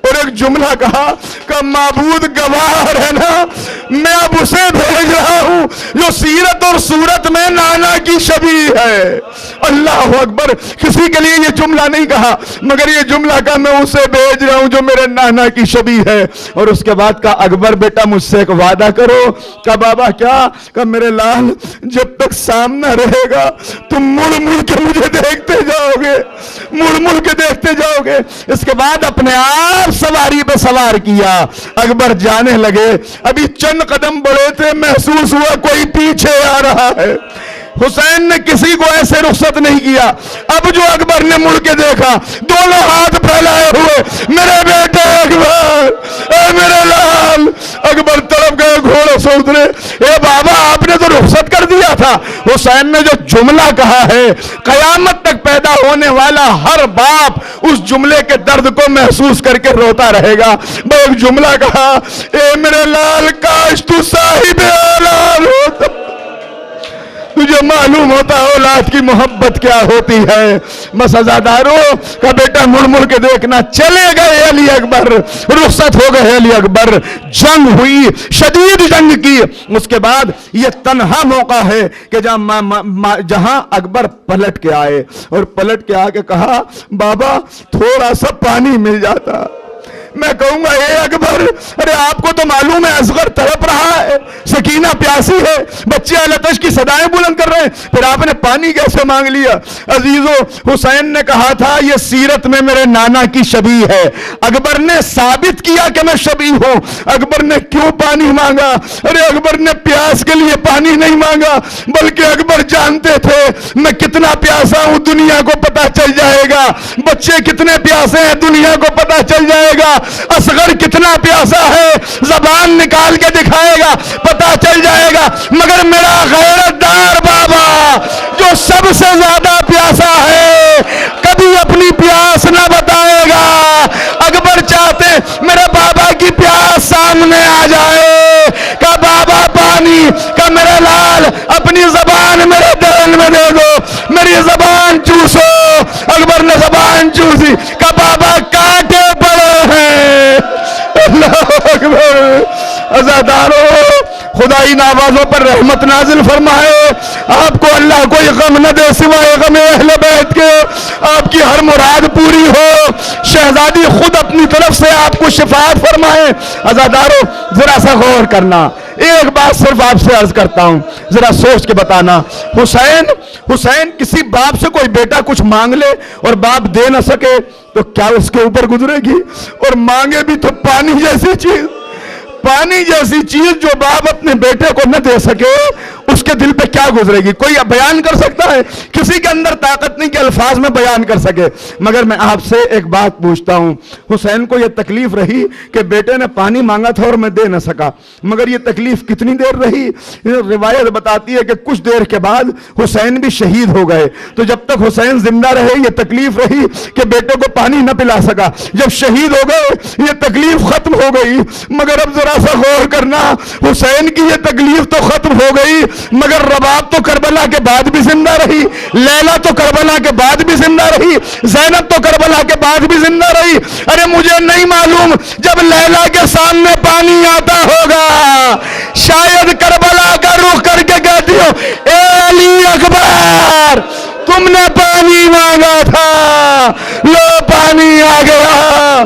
اور ایک جملہ کہا کہ معبود گواہ ہے نا, میں اب اسے بھیج رہا ہوں جو سیرت اور صورت میں نانا کی شبیہ ہے. اللہ اکبر, کسی کے لیے یہ جملہ نہیں کہا مگر یہ جملہ کہا میں اسے بھیج رہا ہوں جو میرے نانا کی شبیہ ہے. اور اس کے بعد کہا اکبر بیٹا مجھ سے ایک وعدہ کرو. کہا بابا کیا؟ کہا میرے لال جب تک سامنا رہے گا تم مڑ مڑ کے مجھے دیکھتے جاؤ گے, مڑ مڑ کے دیکھتے جاؤ گے. اس کے بعد اپنے آپ سواری پہ سوار کیا, اکبر جانے لگے. ابھی چند قدم بڑھے تھے, محسوس ہوا کوئی پیچھے آ رہا ہے. حسین نے کسی کو ایسے رخصت نہیں کیا. اب جو اکبر نے مڑ کے دیکھا, دونوں ہاتھ پھیلائے ہوئے, میرے بیٹے اکبر, اے میرے لال. اکبر تڑپ گئے, گھوڑے سے اترے. اے بابا آپ نے تو رخصت کر دیا تھا. حسین نے جو جملہ کہا ہے, قیامت تک پیدا ہونے والا ہر باپ اس جملے کے درد کو محسوس کر کے روتا رہے گا. وہ ایک جملہ کہا, اے میرے لال کاش تو صاحب اولاد ہوتا, تجھے معلوم ہوتا اولاد کی محبت کیا ہوتی ہے. بس عزادارو کا بیٹا مڑ مڑ کے دیکھنا. چلے گئے علی اکبر, رخصت ہو گئے علی اکبر. جنگ ہوئی, شدید جنگ کی. اس کے بعد یہ تنہا موقع ہے کہ جہاں اکبر پلٹ کے آئے, اور پلٹ کے آ کے کہا بابا تھوڑا سا پانی مل جاتا. میں کہوں گا اے اکبر, ارے آپ کو تو معلوم ہے اصغر تڑپ رہا ہے, سکینہ پیاسی ہے, بچے التش کی صدائیں بلند کر رہے ہیں, پھر آپ نے پانی کیسے مانگ لیا؟ عزیزو, حسین نے کہا تھا یہ سیرت میں میرے نانا کی شبیہ ہے. اکبر نے ثابت کیا کہ میں شبیہ ہوں. اکبر نے کیوں پانی مانگا؟ ارے اکبر نے پیاس کے لیے پانی نہیں مانگا, بلکہ اکبر جانتے تھے میں کتنا پیاسا ہوں دنیا کو پتا چل جائے گا. بچے کتنے پیاسے ہیں دنیا کو پتا چل جائے گا. اصغر کتنا پیاسا ہے زبان نکال کے دکھائے گا, پتا چل جائے گا. مگر میرا غیرت دار بابا جو سب سے زیادہ پیاسا ہے کبھی اپنی پیاس نہ بتائے گا. اکبر چاہتے میرے بابا کی پیاس سامنے آ جائے, کہ بابا پانی, کہ میرے لال اپنی زبان میرے دل میں دے دو, میری زبان چوسو. اکبر نے زبان چوسی, کہ بابا کانٹے پڑے ہیں. اللہ اکبر. عزادارو خدائی نوازوں پر رحمت نازل فرمائے. آپ کو اللہ کوئی غم نہ دے سوائے غم اہل بیت کے. آپ کی ہر مراد پوری ہو. شہزادی خود اپنی طرف سے آپ کو شفاعت فرمائے. عزادارو ذرا سا غور کرنا, ایک بات صرف آپ سے عرض کرتا ہوں, ذرا سوچ کے بتانا. حسین کسی باپ سے کوئی بیٹا کچھ مانگ لے اور باپ دے نہ سکے تو کیا اس کے اوپر گزرے گی؟ اور مانگے بھی تو پانی جیسی چیز, پانی جیسی چیز جو باپ اپنے بیٹے کو نہ دے سکے اس کے دل پہ کیا گزرے گی؟ کوئی بیان کر سکتا ہے؟ کسی کے اندر طاقت نہیں کہ الفاظ میں بیان کر سکے. مگر میں آپ سے ایک بات پوچھتا ہوں, حسین کو یہ تکلیف رہی کہ بیٹے نے پانی مانگا تھا اور میں دے نہ سکا, مگر یہ تکلیف کتنی دیر رہی؟ روایت بتاتی ہے کہ کچھ دیر کے بعد حسین بھی شہید ہو گئے. تو جب تک حسین زندہ رہے یہ تکلیف رہی کہ بیٹے کو پانی نہ پلا سکا. جب شہید ہو گئے یہ تکلیف ختم ہو گئی. مگر اب ذرا سا غور کرنا, حسین کی یہ تکلیف تو ختم ہو گئی مگر رباب تو کربلا کے بعد بھی زندہ رہی, لیلا تو کربلا کے بعد بھی زندہ رہی, زینب تو کربلا کے بعد بھی زندہ رہی. ارے مجھے نہیں معلوم جب لیلا کے سامنے پانی آتا ہوگا شاید کربلا کا رخ کر کے کہتی ہو اے علی اکبر تم نے پانی مانگا تھا, لو پانی آ گیا.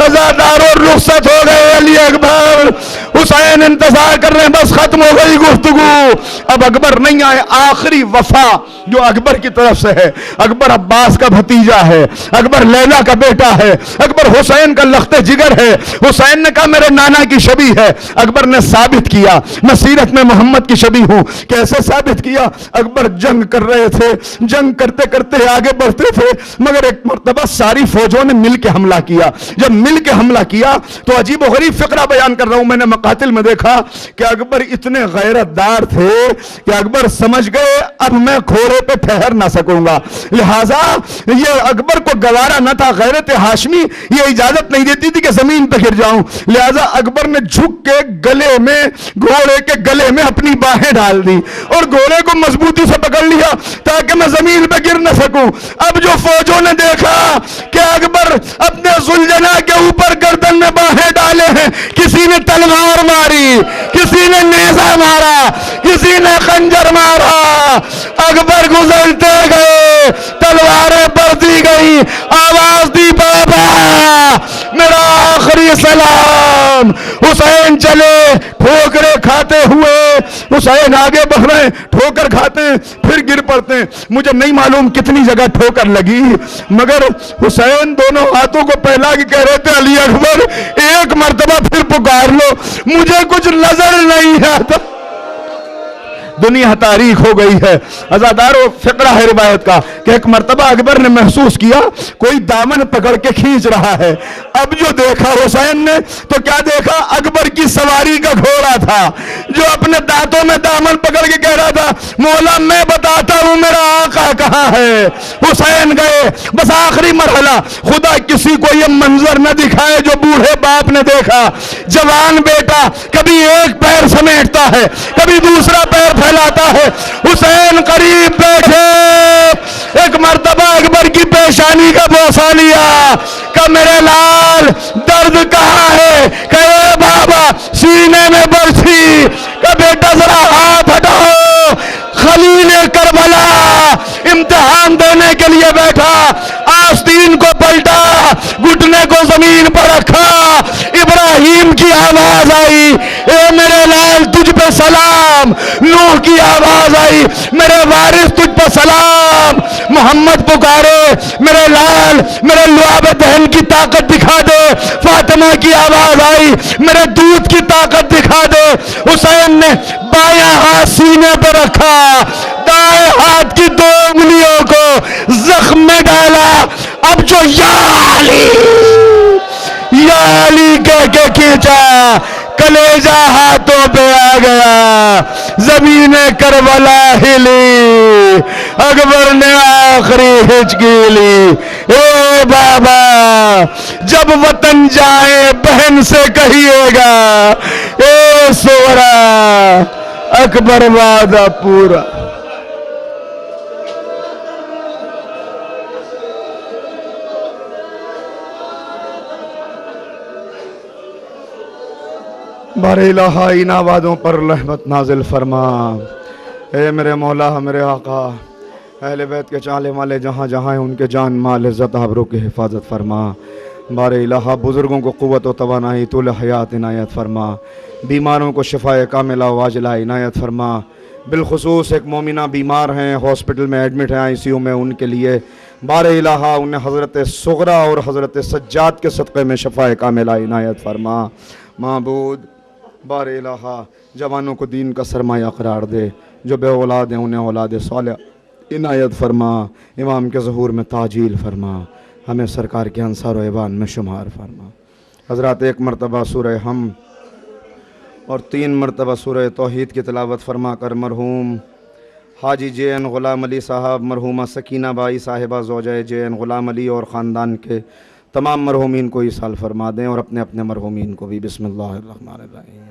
عزاداروں رخصت ہو گئے علی اکبر. حسین حسین انتظار کر رہے ہیں، بس ختم ہو گئی گفتگو، اب اکبر نہیں آئے۔ آخری وفا جو اکبر کی طرف سے ہے، اکبر عباس کا بھتیجا ہے، اکبر لیلا کا بیٹا ہے، اکبر حسین کا لخت جگر ہے۔ حسین نے کہا میرے نانا کی شبیہ ہے، اکبر نے ثابت کیا میں سیرت میں محمد کی شبیہ ہوں۔ کیسے ثابت کیا؟ اکبر جنگ کر رہے تھے، جنگ کرتے کرتے آگے بڑھتے تھے، مگر ایک مرتبہ ساری فوجوں نے مل کے حملہ کیا۔ جب مل کے حملہ کیا تو عجیب و غریب فقرہ بیان کر رہا ہوں، میں نے مقاتل میں دیکھا کہ اکبر اتنے غیرت دار تھے کہ اکبر سمجھ گئے اب میں گھوڑے پہ ٹھہر نہ سکوں گا، لہٰذا یہ اکبر کو گوارا نہ تھا، غیرت ہاشمی یہ اجازت نہیں دیتی تھی کہ زمین پہ گر جاؤں، لہٰذا اکبر نے جھک کے گلے میں، گھوڑے کے گلے میں اپنی باہیں ڈال دی اور گھوڑے کو مضبوطی سے پکڑ لیا تاکہ میں زمین پہ گر نہ سکوں۔ اب جو فوجوں نے دیکھا کہ اکبر اپنے ذوالجناح کے اوپر گردن میں باہیں ڈالے ہیں، کسی نے تلوار ماری، کسی نے نیزہ مارا، کسی نے خنجر مارا، اکبر گزرتے گئے، تلواریں برتی گئی، آواز دی بابا میرا آخری سلام۔ حسین چلے ٹھوکریں کھاتے ہوئے، حسین آگے بڑھ رہے ہیں، ٹھوکر کھاتے ہیں پھر گر پڑتے ہیں، مجھے نہیں معلوم کتنی جگہ ٹھوکر لگی، مگر حسین دونوں ہاتھوں کو پھیلا کے کہہ رہے تھے علی اکبر ایک مرتبہ پھر پکار لو، مجھے کچھ نظر نہیں آتا۔ دنیا تاریخ ہو گئی ہے۔ عزادارو فقرہ ہے روایت کا کہ ایک مرتبہ اکبر نے محسوس کیا کوئی دامن پکڑ کے کھینچ رہا ہے، اب جو دیکھا حسین نے تو کیا دیکھا؟ اکبر کی سواری کا گھوڑا تھا جو اپنے دانتوں میں دامن پکڑ کے کہہ رہا تھا مولا میں بتاتا ہوں میرا آقا کہاں ہے۔ حسین گئے، بس آخری مرحلہ، خدا کسی کو یہ منظر نہ دکھائے جو بوڑھے باپ نے دیکھا، جوان بیٹا کبھی ایک پیر سمیٹتا ہے کبھی دوسرا پیر پھیلاتا ہے، حسین قریب بیٹھے، ایک مرتبہ اکبر کی پیشانی کا بوسہ لیا کہ میرے لال درد کہاں ہے؟ کہ اے بابا سینے میں برسی، کہ بیٹا ذرا ہاتھ ہٹاؤ، خلیل کربلا امتحان دینے کے لیے بیٹھا، آستین کو پلٹا، گھٹنے کو زمین پر رکھا، ابراہیم کی آواز آئی اے میرے لال تجھ پہ سلام، نوح کی آواز آئی میرے وارث تجھ پہ سلام، محمد پکارے میرے لال میرے لعاب دہن کی طاقت دکھا دے، فاطمہ کی آواز آئی میرے دودھ کی طاقت دکھا دے۔ حسین نے بایاں ہاتھ سینے پہ رکھا، دائیں ہاتھ کی دو انگلیوں کو زخم میں ڈالا، اب جو یا علی کہہ کے کھینچا، کلیجہ ہاتھوں پہ آ گیا، زمین کربلا ہلی، اکبر نے آخری ہچکی لی، اے بابا جب وطن جائے بہن سے کہیے گا اے سورا اکبر وعدہ پورا۔ بار الہ ان آبادوں پر رحمت نازل فرما، اے میرے مولا میرے آقا، اہل بیت کے چالے والے جہاں جہاں ہیں ان کے جان مال عزت آبرو کی حفاظت فرما، بار الہ بزرگوں کو قوت و توانائی طول حیات عنایت فرما، بیماروں کو شفائے کاملہ و عاجلہ عنایت فرما، بالخصوص ایک مومنہ بیمار ہیں ہاسپٹل میں ایڈمٹ ہیں آئی سی یو میں، ان کے لیے بار الہ انہیں حضرت صغرا اور حضرت سجاد کے صدقے میں شفائے کاملہ عنایت فرما۔ معبود بار الہ جوانوں کو دین کا سرمایہ قرار دے، جو بے اولاد ہیں انہیں اولاد صالح عنایت فرما، امام کے ظہور میں تعجیل فرما، ہمیں سرکار کے انصار و ایوان میں شمار فرما۔ حضرات ایک مرتبہ سورہ ہم اور 3 مرتبہ سورہ توحید کی تلاوت فرما کر مرحوم حاجی جے این غلام علی صاحب، مرحومہ سکینہ بائی صاحبہ زوجہ جے این غلام علی اور خاندان کے تمام مرحومین کو ایصال فرما دیں، اور اپنے اپنے مرحومین کو بھی۔ بسم اللہ الرحمن الرحیم۔